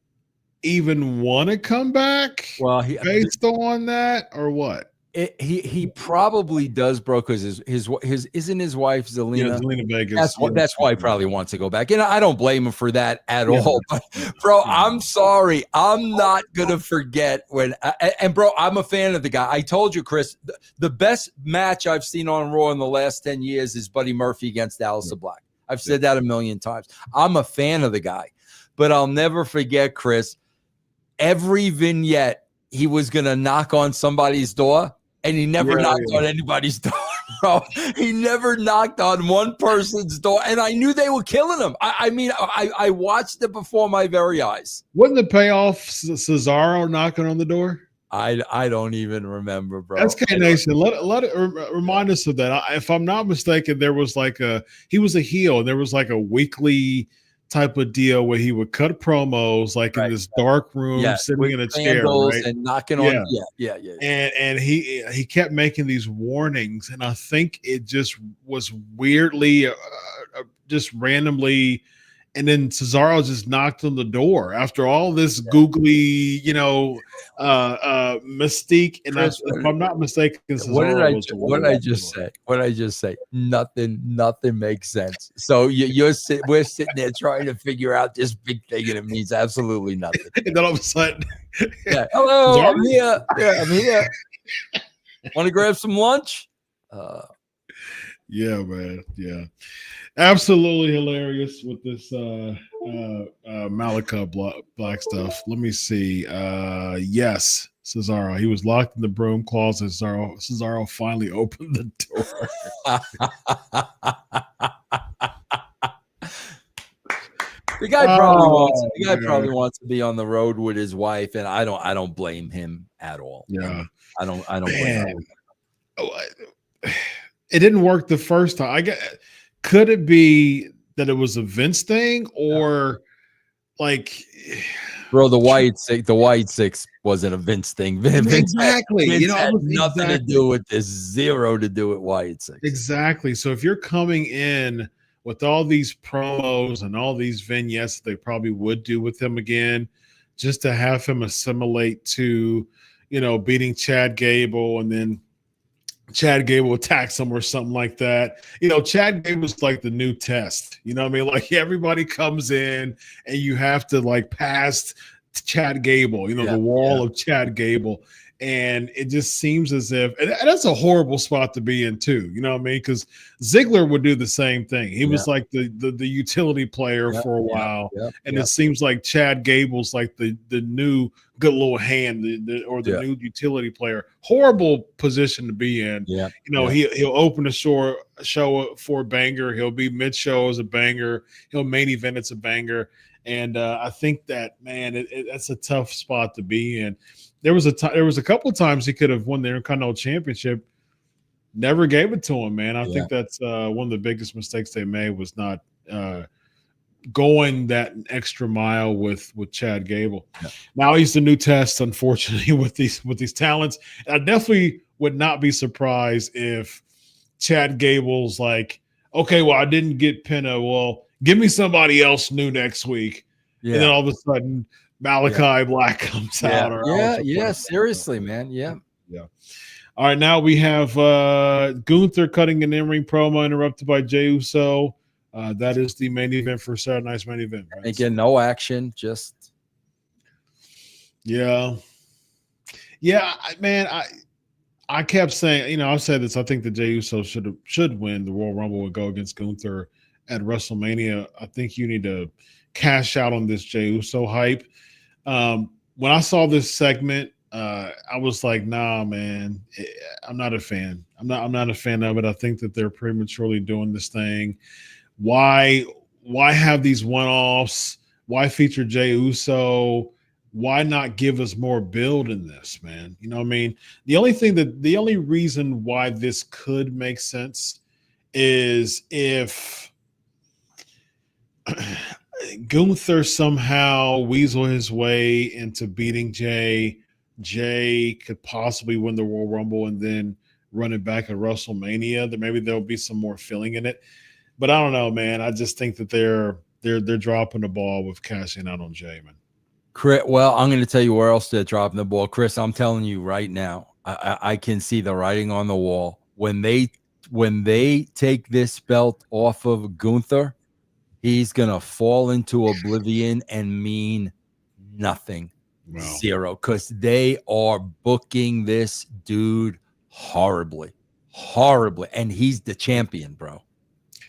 even want to come back? Well, based on that, or what? He probably does, bro, because his isn't his wife Zelina? Yeah, Zelina Vegas. That's why he probably wants to go back. And I don't blame him for that at all. But, bro, I'm sorry. I'm not gonna forget when. And bro, I'm a fan of the guy. I told you, Chris, the best match I've seen on Raw in the last 10 years is Buddy Murphy against Aleister Black. I've said that a million times. I'm a fan of the guy, but I'll never forget, Chris. Every vignette, he was gonna knock on somebody's door. And he never knocked on anybody's door, bro. He never knocked on one person's door. And I knew they were killing him. I watched it before my very eyes. Wasn't the payoff Cesaro knocking on the door? I don't even remember, bro. That's K-Nation. Let it remind us of that. If I'm not mistaken, there was he was a heel. And there was like a weekly type of deal where he would cut promos in this dark room, sitting in a chair, right? And knocking on. Yeah. And he kept making these warnings, and I think it just was weirdly, just randomly. And then Cesaro just knocked on the door after all this googly, mystique. And Chris, if I'm not mistaken, what did I just say? Nothing makes sense. So we're sitting there trying to figure out this big thing, and it means absolutely nothing. And then all of a sudden, hello, I'm here. Yeah, I'm here. Want to grab some lunch? Yeah, man. Yeah. Absolutely hilarious with this Malachi Black stuff. Let me see. Yes, Cesaro. He was locked in the broom closet. Cesaro finally opened the door. The guy probably wants to be on the road with his wife, and I don't blame him at all. Yeah. I don't blame him. It didn't work the first time. Could it be that it was a Vince thing, or like, bro, the White Six wasn't a Vince thing. Vince exactly. had nothing to do with this. Zero to do with White Six. Exactly. So if you're coming in with all these promos and all these vignettes they probably would do with him again, just to have him assimilate to, beating Chad Gable, and then Chad Gable attacks him or something like that. Chad Gable's like the new test. You know what I mean? Like, everybody comes in and you have to like pass Chad Gable, the wall of Chad Gable. And it just seems as if, and that's a horrible spot to be in too. You know what I mean? Because Ziggler would do the same thing. He was like the utility player for a while. And it seems like Chad Gable's like the new good little hand, or the new utility player. Horrible position to be in. He'll open a show for a banger. He'll be mid-show as a banger. He'll main event as a banger. And I think that, man, that's a tough spot to be in. There was a couple of times he could have won the Intercontinental Championship. Never gave it to him, man. I think that's one of the biggest mistakes they made, was not going that extra mile with Chad Gable. Now he's the new test, unfortunately, with these talents. And I definitely would not be surprised if Chad Gable's like, okay, well, I didn't get Penta. Well, give me somebody else new next week. And then all of a sudden Malachi Black comes out. Seriously, man. Yeah. All right, now we have Gunther cutting an in-ring promo interrupted by Jey Uso. That is the main event for Saturday night's main event. Right? Again, no action, just man. I kept saying, I've said this. I think that Jey Uso should win the Royal Rumble and go against Gunther at WrestleMania. I think you need to cash out on this Jey Uso hype. When I saw this segment, I was like, nah, man, I'm not a fan. I'm not a fan of it. I think that they're prematurely doing this thing. Why have these one-offs? Why feature Jey Uso? Why not give us more build in this, man? You know what I mean? The only reason why this could make sense is if Gunther somehow weasel his way into beating Jey. Jey could possibly win the Royal Rumble and then run it back at WrestleMania. That maybe there'll be some more feeling in it. But I don't know, man. I just think that they're dropping the ball with cashing out on Jey, man. Chris, well, I'm going to tell you where else they're dropping the ball. Chris, I'm telling you right now, I can see the writing on the wall. When they take this belt off of Gunther, he's going to fall into oblivion and mean nothing. Wow. Zero. Because they are booking this dude horribly. And he's the champion, bro.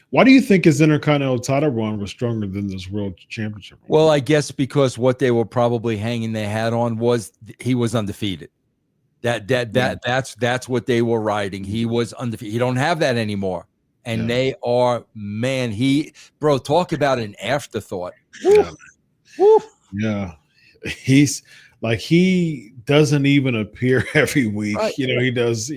Why do you think his Intercontinental title run was stronger than this World Championship run? Well, I guess because what they were probably hanging their hat on was he was undefeated. That's what they were riding. He was undefeated. He don't have that anymore. And they are, man, talk about an afterthought. Yeah. He's like, he doesn't even appear every week. Right. He does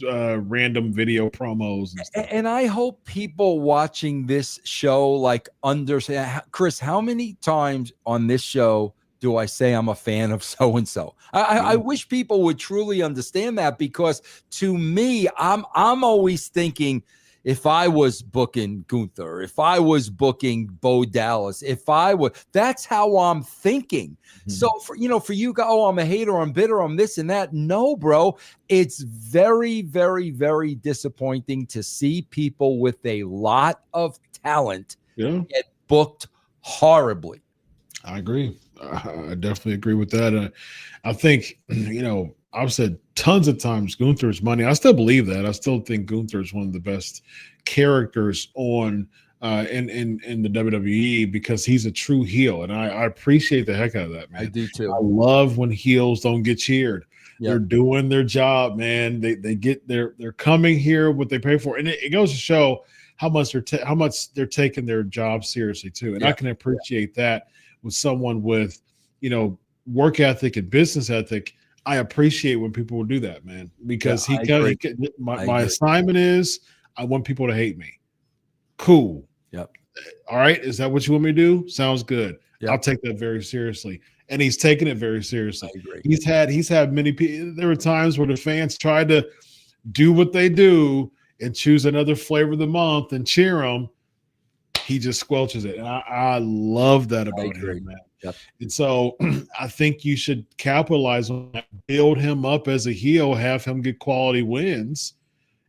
random video promos and stuff. And I hope people watching this show like understand. Chris, how many times on this show do I say I'm a fan of so-and-so? I wish people would truly understand that, because to me, I'm always thinking, if I was booking Gunther, if I was booking Bo Dallas, that's how I'm thinking. Mm-hmm. So for you go, I'm a hater, I'm bitter, I'm this and that. No, bro, it's very, very, very disappointing to see people with a lot of talent get booked horribly. I agree. I definitely agree with that. I think, I've said tons of times Gunther's money. I still believe that. I still think Gunther is one of the best characters on in the WWE, because he's a true heel, and I appreciate the heck out of that, man. I do too. I love when heels don't get cheered. Yep. They're doing their job, man. They're coming here what they pay for, and it goes to show how much they're taking their job seriously too. And I can appreciate that with someone with work ethic and business ethic. I appreciate when people will do that, man, because my assignment is I want people to hate me. Cool. Yep. All right. Is that what you want me to do? Sounds good. Yep. I'll take that very seriously. And he's taken it very seriously. I agree. He's had many people. There were times where the fans tried to do what they do and choose another flavor of the month and cheer him. He just squelches it. And I love that about him, man. Yep. And so I think you should capitalize on that, build him up as a heel, have him get quality wins.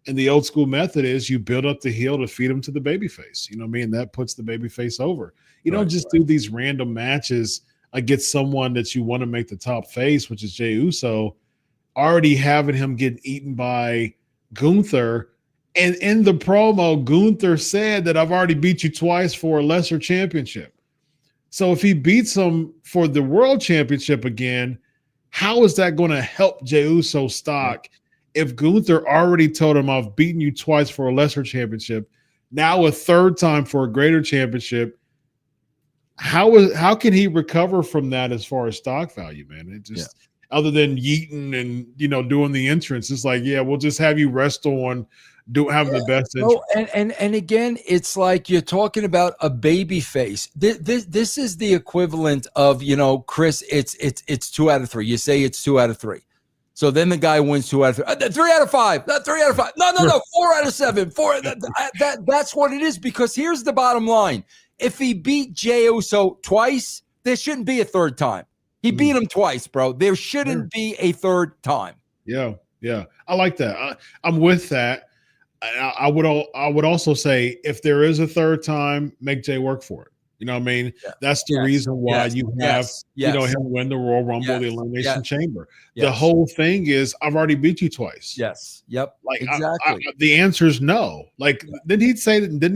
And the old school method is you build up the heel to feed him to the babyface. You know what I mean? That puts the babyface over. You don't just do these random matches against someone that you want to make the top face, which is Jey Uso, already having him get eaten by Gunther. And in the promo, Gunther said that I've already beat you twice for a lesser championship. So if he beats him for the world championship again, how is that going to help Jey Uso's stock if Gunther already told him I've beaten you twice for a lesser championship, now a third time for a greater championship? How can he recover from that as far as stock value, man? It just other than yeeting and doing the entrance, it's like, yeah, we'll just have you wrestle on having the best entrance. And again, it's like you're talking about a baby face. This is the equivalent of, Chris, it's 2 out of 3. You say it's 2 out of 3. So then the guy wins 2 out of 3. 3 out of 5. Not 3 out of 5. No. 4 out of 7. That's what it is, because here's the bottom line. If he beat Jey Uso twice, there shouldn't be a third time. He beat him twice, bro. There shouldn't be a third time. Yeah. I like that. I'm with that. I would also say if there is a third time, make Jey work for it. You know what I mean? Yeah. That's the reason why you have him win the Royal Rumble, the Elimination Chamber. The whole thing is I've already beat you twice. Yes. Yep. Like exactly. The answer is no. Like didn't he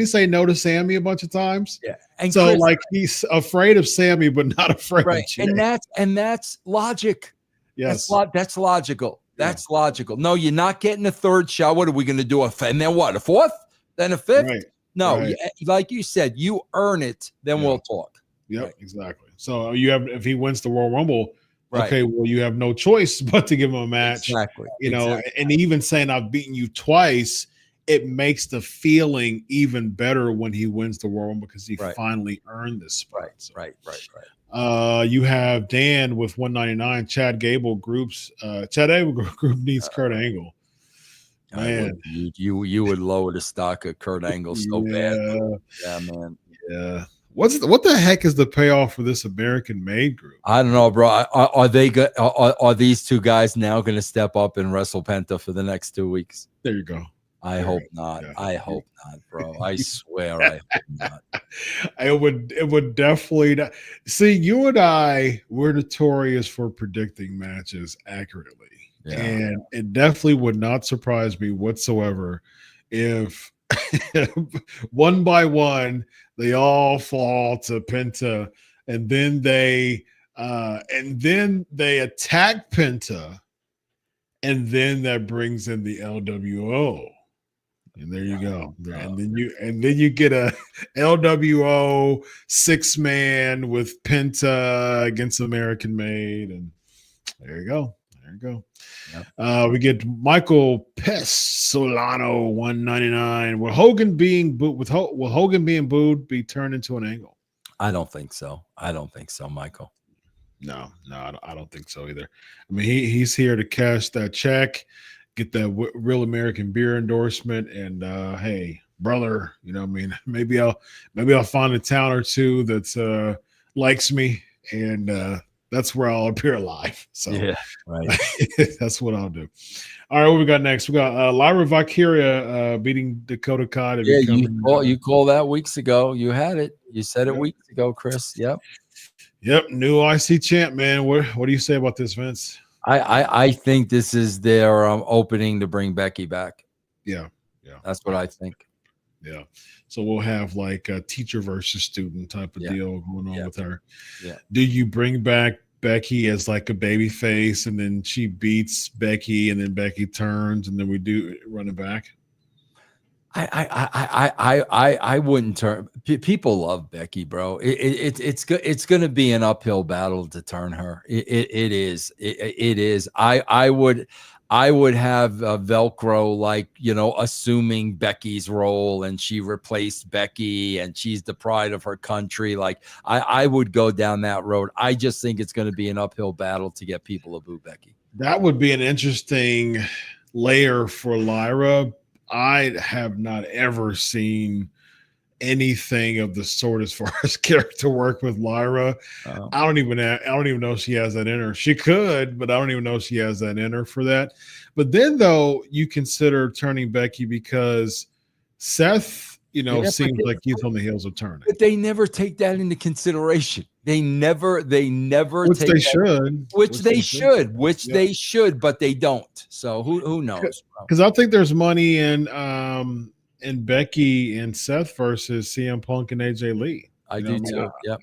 say no to Sammy a bunch of times? Yeah. And so Chris, he's afraid of Sammy, but not afraid of Jey. And that's logic. Yes. That's logical. That's logical. No, you're not getting a third shot. What are we going to do? And then what? A fourth? Then a fifth? Right. No, like you said, you earn it, then we'll talk. Yep, exactly. So if he wins the Royal Rumble, okay, well, you have no choice but to give him a match. Exactly. And even saying I've beaten you twice, it makes the feeling even better when he wins the Royal Rumble because he finally earned this spot. Right. You have Dan with 199. Chad Gable group needs Kurt Angle. Man, you would lower the stock of Kurt Angle so bad. Yeah, man. Yeah. What the heck is the payoff for this American Made group? I don't know, bro. Are they good? Are these two guys now going to step up and wrestle Penta for the next 2 weeks? There you go. I hope not. Yeah. I hope not, bro. I swear I hope not. It would definitely not. See, you and I, we're notorious for predicting matches accurately. Yeah. And it definitely would not surprise me whatsoever if one by one they all fall to Penta, and then they attack Penta, and then that brings in the LWO. And there you go. And then you get a LWO 6-man with Penta against American Made, and there you go. Yep. We get Michael Solano 199. Will Hogan being booed be turned into an angle? I don't think so. Michael. No, I don't think so either. I mean, he's here to cash that check, get that Real American Beer endorsement, and hey, brother, you know what I mean? Maybe I'll find a town or two that likes me, and that's where I'll appear live. So yeah, right. That's what I'll do. All right, what we got next? We got Lyra Valkyria beating Dakota Kai. Yeah, you called that weeks ago. You had it. You said it weeks ago, Chris. Yep. New IC champ, man. What do you say about this, Vince? I think this is their opening to bring Becky back. Yeah. That's what I think. Yeah. So we'll have like a teacher versus student type of deal going on with her. Yeah. Do you bring back Becky as like a baby face, and then she beats Becky, and then Becky turns, and then we do run it back? I wouldn't turn. People love Becky, bro. It's going to be an uphill battle to turn her. It is. I I would have Velcro, like, assuming Becky's role and she replaced Becky and she's the pride of her country. Like, I would go down that road. I just think it's going to be an uphill battle to get people to boo Becky. That would be an interesting layer for Lyra. I have not ever seen anything of the sort as far as character work with Lyra. I don't even know if she has that in her. She could, but I don't even know if she has that in her for that. But then, though, you consider turning Becky because Seth, seems like he's on the heels of turning. But they never take that into consideration. They never Which take they that, should. Which they should, but they don't. So who knows? Because I think there's money in Becky and Seth versus CM Punk and AJ Lee. I do too. Yeah,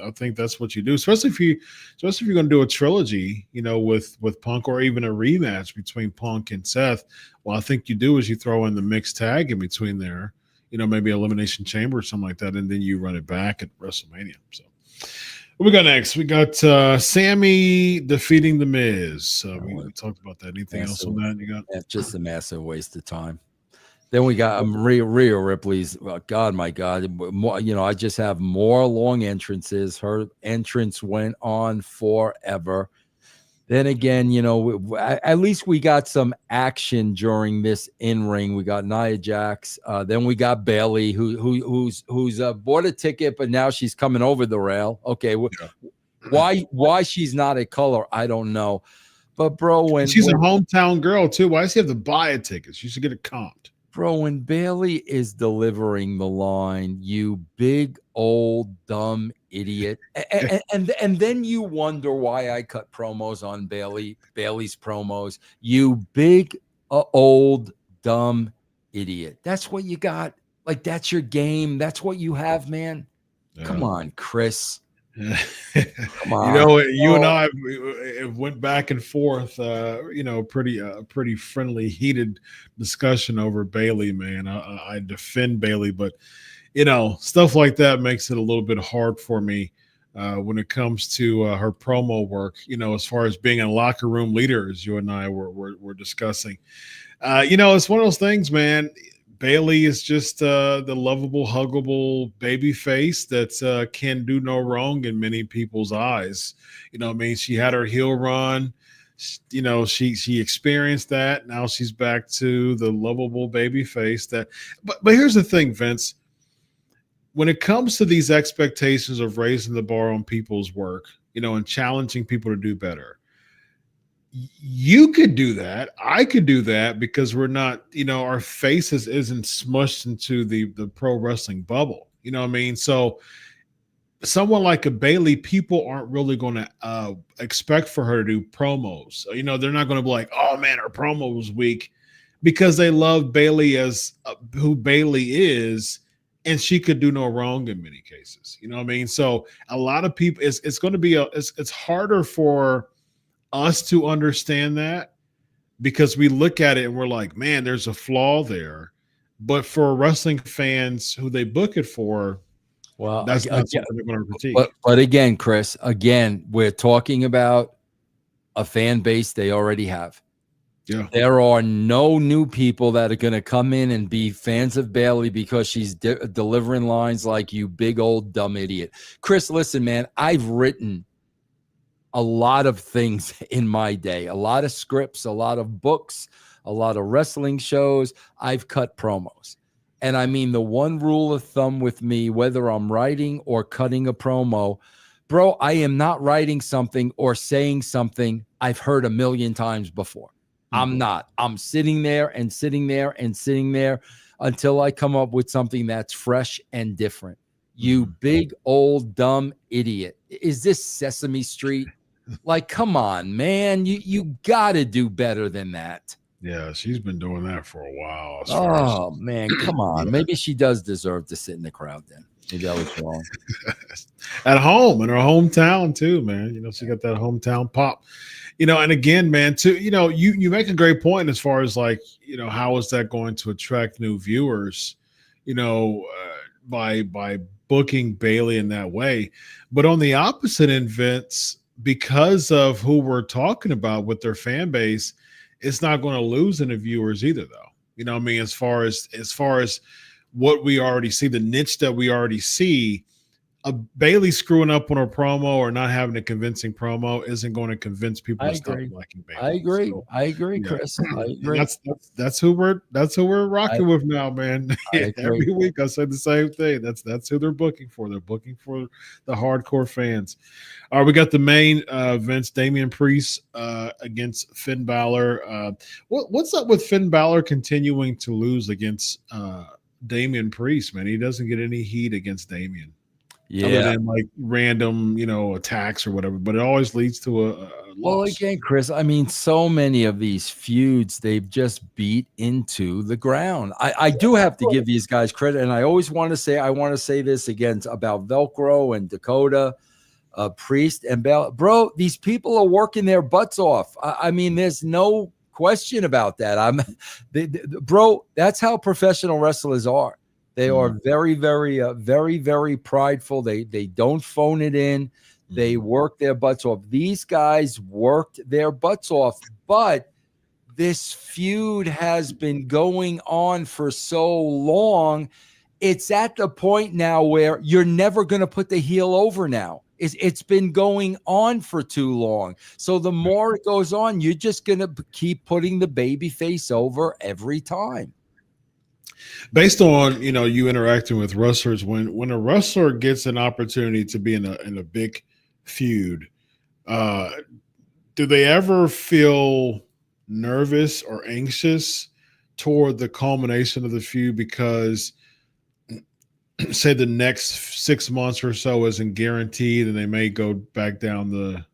I think that's what you do, especially if you're going to do a trilogy, with Punk, or even a rematch between Punk and Seth. Well, I think you do is you throw in the mixed tag in between there, maybe Elimination Chamber or something like that, and then you run it back at WrestleMania. So, what we got next? We got Sammy defeating The Miz. We talked about that. Anything else on that? You got? That's just a massive waste of time. Then we got Rhea Ripley's. God, my God. More, I just have more long entrances. Her entrance went on forever. Then again, at least we got some action during this in-ring. We got Nia Jax. Then we got Bayley, who's bought a ticket, but now she's coming over the rail. Okay, why she's not a color, I don't know. But bro, when she's a hometown girl too, why does she have to buy a ticket? She should get it comped. Bro, when Bayley is delivering the line, "You big old dumb idiot," and then you wonder why I cut promos on Bayley's promos. "You big old dumb idiot." That's what you got. Like, that's your game. That's what you have, man. Yeah. Come on, Chris. Come on. You and I went back and forth, pretty friendly, heated discussion over Bayley, man. I defend Bayley, but stuff like that makes it a little bit hard for me when it comes to her promo work, as far as being a locker room leader, as you and I were discussing. It's one of those things, man. Bayley is just the lovable, huggable baby face that can do no wrong in many people's eyes. She had her heel run. She experienced that. Now she's back to the lovable baby face. But here's the thing, Vince. When it comes to these expectations of raising the bar on people's work, and challenging people to do better, you could do that. I could do that because we're not, our faces isn't smushed into the pro wrestling bubble. You know what I mean? So someone like a Bayley, people aren't really going to expect for her to do promos. They're not going to be like, oh man, her promo was weak, because they love Bayley as who Bayley is, and she could do no wrong in many cases. You know what I mean? So a lot of people, it's going to be it's harder for us to understand that, because we look at it and we're like, man, there's a flaw there. But for wrestling fans who they book it for, well, that's not something they're going to critique. But again, Chris, we're talking about a fan base they already have. Yeah. There are no new people that are going to come in and be fans of Bayley because she's delivering lines like, "You big old dumb idiot." Chris, listen, man, I've written a lot of things in my day, a lot of scripts, a lot of books, a lot of wrestling shows. I've cut promos. And I mean, the one rule of thumb with me, whether I'm writing or cutting a promo, bro, I am not writing something or saying something I've heard a million times before. I'm not. I'm sitting there and sitting there and sitting there until I come up with something that's fresh and different. You big old dumb idiot. Is this Sesame Street? Like, come on, man. You got to do better than that. Yeah, she's been doing that for a while. Oh, man, come on. Yeah. Maybe she does deserve to sit in the crowd then. Maybe I was wrong. At home, in her hometown too, man. She got that hometown pop. And again, man, too, you make a great point as far as like, how is that going to attract new viewers, by booking Bayley in that way. But on the opposite end, Vince, because of who we're talking about with their fan base, it's not going to lose any viewers either, though. You know what I mean? As far as what we already see, the niche that we already see, Bailey screwing up on her promo or not having a convincing promo isn't going to convince people I to stop agree. liking Bailey. I agree. So, I agree, yeah. Chris. I And agree. that's who we're rocking with now, man. I agree. Every week I say the same thing. That's who they're booking for. They're booking for the hardcore fans. All right, we got the main events: Damian Priest against Finn Balor. What's up with Finn Balor continuing to lose against Damian Priest? Man, he doesn't get any heat against Damian. Other than like random, attacks or whatever, but it always leads to a Well, loss. again, Chris, I mean, so many of these feuds, they've just beat into the ground. I do have to give these guys credit, and I always want to say this again about Velcro and Dakota, Priest and Bell. Bro, these people are working their butts off. I mean, there's no question about that. Bro, that's how professional wrestlers are. They are very, very, very, very prideful. They don't phone it in. They work their butts off. These guys worked their butts off, but this feud has been going on for so long. It's at the point now where you're never going to put the heel over now. It's been going on for too long. So the more it goes on, you're just going to keep putting the baby face over every time. Based on you interacting with wrestlers, when a wrestler gets an opportunity to be in a big feud, do they ever feel nervous or anxious toward the culmination of the feud because say the next 6 months or so isn't guaranteed and they may go back down the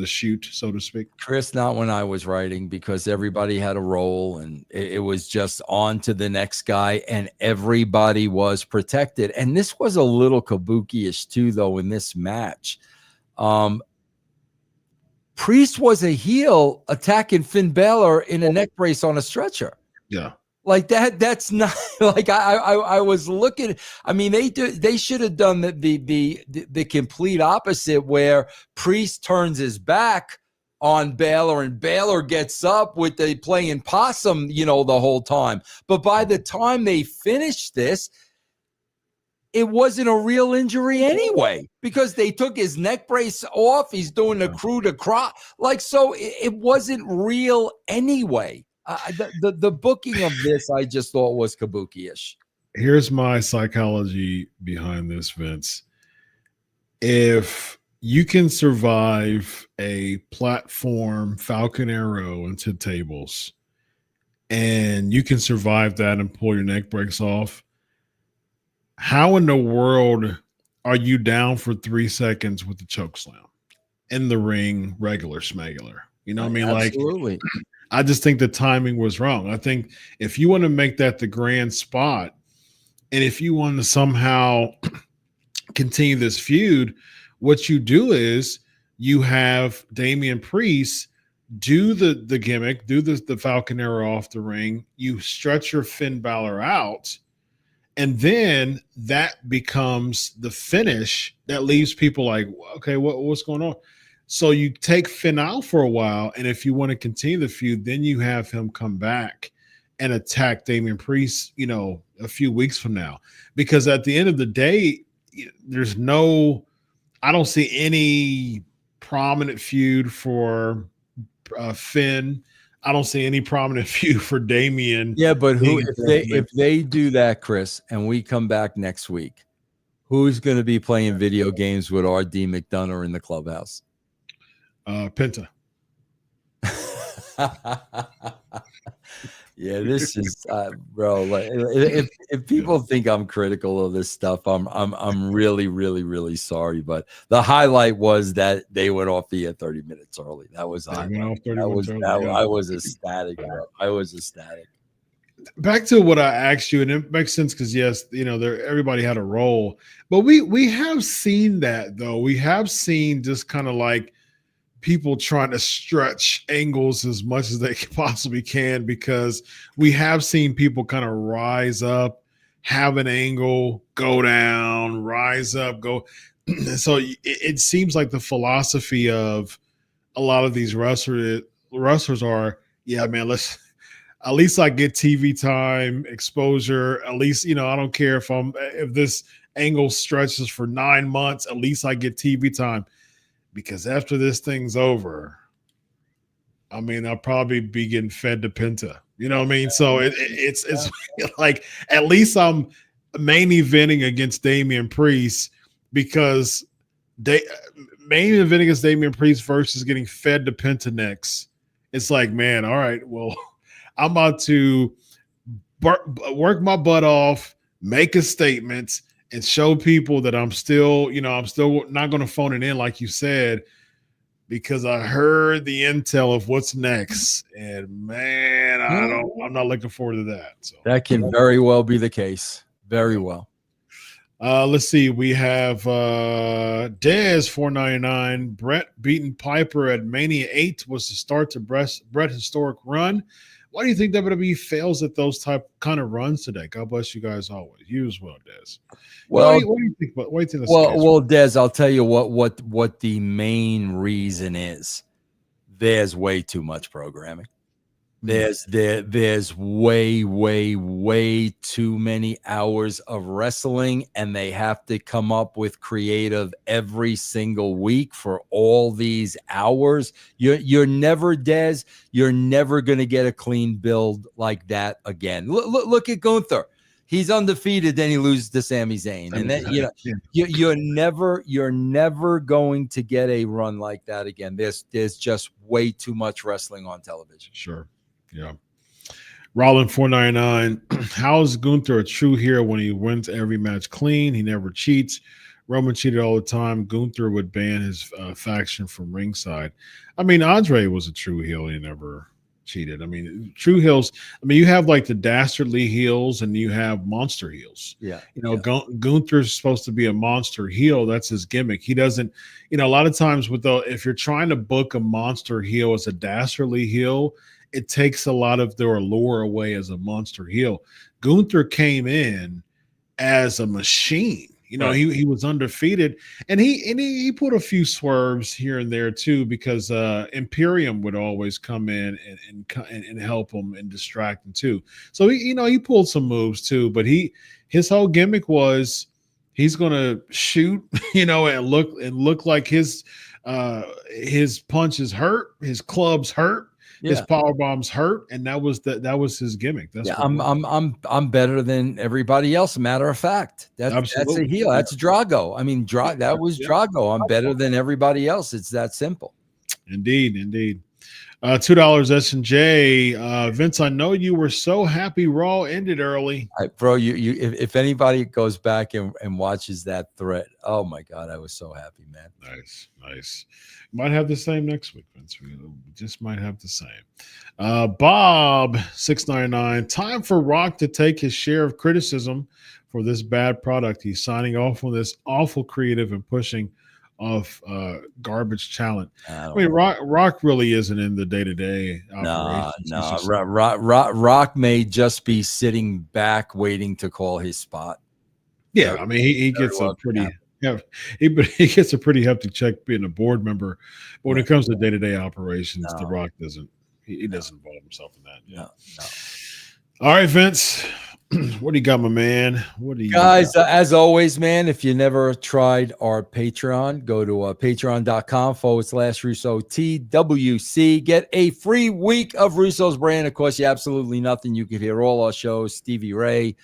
chute, so to speak? Chris, not when I was writing, because everybody had a role and it was just on to the next guy and everybody was protected. And this was a little kabuki-ish too, though, in this match. Priest was a heel attacking Finn Balor in a neck brace on a stretcher. Yeah. Like that's not like I was looking. I mean, they should have done the complete opposite, where Priest turns his back on Balor and Balor gets up with the playing possum, the whole time. But by the time they finished this, it wasn't a real injury anyway, because they took his neck brace off. He's doing the crew to crop, so it wasn't real anyway. The booking of this, I just thought was kabuki-ish. Here's my psychology behind this, Vince. If you can survive a platform Falcon Arrow into tables, and you can survive that and pull your neck breaks off, how in the world are you down for 3 seconds with the choke slam in the ring, regular smegular? You know what I mean? Absolutely. I just think the timing was wrong. I think if you want to make that the grand spot, and if you want to somehow continue this feud, what you do is you have Damian Priest do the gimmick, do the Falcon Arrow off the ring. You stretch your Finn Balor out, and then that becomes the finish that leaves people like, okay, what's going on? So you take Finn out for a while, and if you want to continue the feud, then you have him come back and attack Damian Priest, a few weeks from now. Because at the end of the day, I don't see any prominent feud for Finn. I don't see any prominent feud for Damian. Yeah, but if they do that, Chris, and we come back next week, who's going to be playing video games with R.D. McDonough in the clubhouse? Penta. Yeah, this is bro. Like, if people think I'm critical of this stuff, I'm really, really, really sorry. But the highlight was that they went off the air 30 minutes early. That was I was ecstatic, bro. I was ecstatic. Back to what I asked you, and it makes sense because yes, everybody had a role, but we have seen that though. We have seen just kind of like people trying to stretch angles as much as they possibly can, because we have seen people kind of rise up, have an angle, go down, rise up, go. So it seems like the philosophy of a lot of these wrestlers are, yeah, man, at least I get TV time, exposure. At least, I don't care if this angle stretches for 9 months, at least I get TV time. Because after this thing's over, I mean, I'll probably be getting fed to Penta. You know what I mean? So it's like at least I'm main eventing against Damian Priest because main eventing against Damian Priest versus getting fed to Penta next. It's like, man, all right, well, I'm about to work my butt off, make a statement, and show people that I'm still not going to phone it in, like you said, because I heard the intel of what's next, and man, I'm not looking forward to that. So that can very well be the case. Very well. Let's see. We have Dez 499. Brett beating Piper at Mania 8 was the start to Brett's historic run. Why do you think WWE fails at those kind of runs today? God bless you guys always. You as well, Dez. Well, what do you think? What do you think? Well, Dez, I'll tell you what the main reason is. There's way too much programming. There's way too many hours of wrestling, and they have to come up with creative every single week for all these hours. You're never, Des, you're never going to get a clean build like that again. Look at Gunther. He's undefeated, then he loses to Sami Zayn, and then you're never going to get a run like that again. There's just way too much wrestling on television. Sure. Yeah. Rollin 499. How is Gunther a true hero when he wins every match clean? He never cheats. Roman cheated all the time. Gunther would ban his faction from ringside. I mean, Andre was a true heel. He never cheated. I mean, true heels. I mean, you have like the dastardly heels and you have monster heels. Yeah. Gunther's supposed to be a monster heel. That's his gimmick. He doesn't, a lot of times if you're trying to book a monster heel as a dastardly heel, it takes a lot of their allure away as a monster heel. Gunther came in as a machine. Right. He was undefeated, and he put a few swerves here and there too, because Imperium would always come in and help him and distract him too. So he pulled some moves too, but his whole gimmick was he's gonna shoot, and look like his punches hurt, his clubs hurt. Yeah. His power bombs hurt, and that was his gimmick. I'm better than everybody else. Matter of fact, that's a heel. That's Drago. I mean, that was Drago. I'm better than everybody else. It's that simple. Indeed. $2 S&J. Vince, I know you were so happy Raw ended early. Bro, if anybody goes back and watches that thread, oh my God, I was so happy, man. Nice. Might have the same next week, Vince. We just might have the same. Bob 699. Time for Rock to take his share of criticism for this bad product. He's signing off on this awful creative and pushing off garbage talent. I mean, Rock really isn't in the day-to-day operations. No. Rock may just be sitting back waiting to call his spot. Yeah, I mean, he gets a pretty he gets a pretty hefty check being a board member. But when it comes to day-to-day operations, The Rock doesn't involve himself in that. Yeah. No. All right, Vince. What do you got, my man? What do you guys? As always, man, if you never tried our Patreon, go to patreon.com/Russo TWC. Get a free week of Russo's brand. It costs you absolutely nothing. You can hear all our shows. Stevie Ray,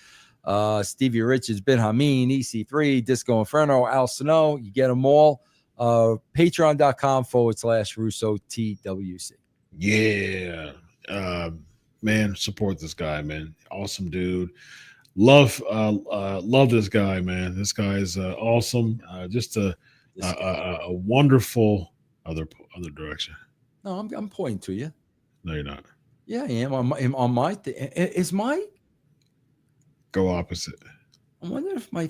Stevie Richards, Ben Hameen, EC3, Disco Inferno, Al Snow. You get them all. Patreon.com/Russo TWC. Yeah. Man, support this guy, man. Awesome dude. Love this guy, man. This guy is awesome. Just a wonderful other direction. No, I'm pointing to you. No, you're not. Yeah, I am on my thing. Is my go opposite? I wonder if my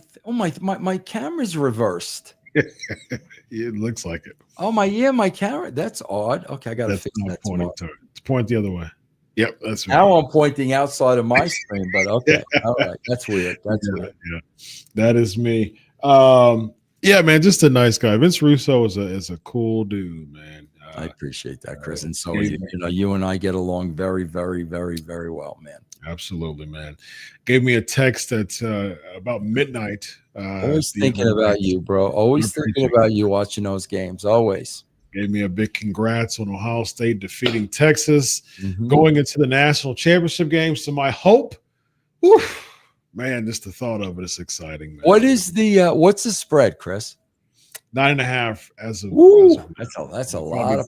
camera's reversed. It looks like it. Oh my camera. That's odd. Okay, I gotta fix that. Pointing to it. It's point the other way. Yep, that's right. Now I'm pointing outside of my screen, but okay. All right. That's weird. Weird. Yeah. That is me. Yeah, man, just a nice guy. Vince Russo is a cool dude, man. I appreciate that, Chris. And so you and I get along very, very, very, very well, man. Absolutely, man. Gave me a text at about midnight. Always thinking about you, bro. Always thinking about you watching those games. Always. Gave me a big congrats on Ohio State defeating Texas, going into the national championship game. So my hope, man, just the thought of it is exciting. Man. What is the what's the spread, Chris? 9.5 as of. That's a lot of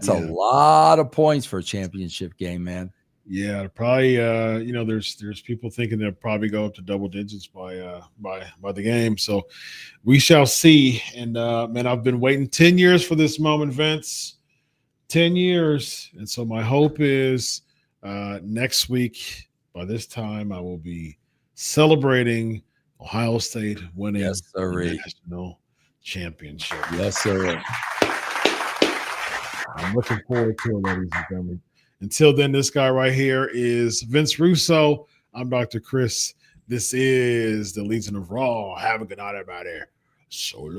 a lot of points for a championship game, man. Yeah, probably. There's people thinking they'll probably go up to double digits by the game. So we shall see. And man, I've been waiting 10 years for this moment, Vince. 10 years, and so my hope is next week by this time I will be celebrating Ohio State winning the national championship. Yes, sir. I'm looking forward to it, ladies and gentlemen. Until then, this guy right here is Vince Russo. I'm Dr. Chris. This is the Legion of Raw. Have a good night, everybody. Solo.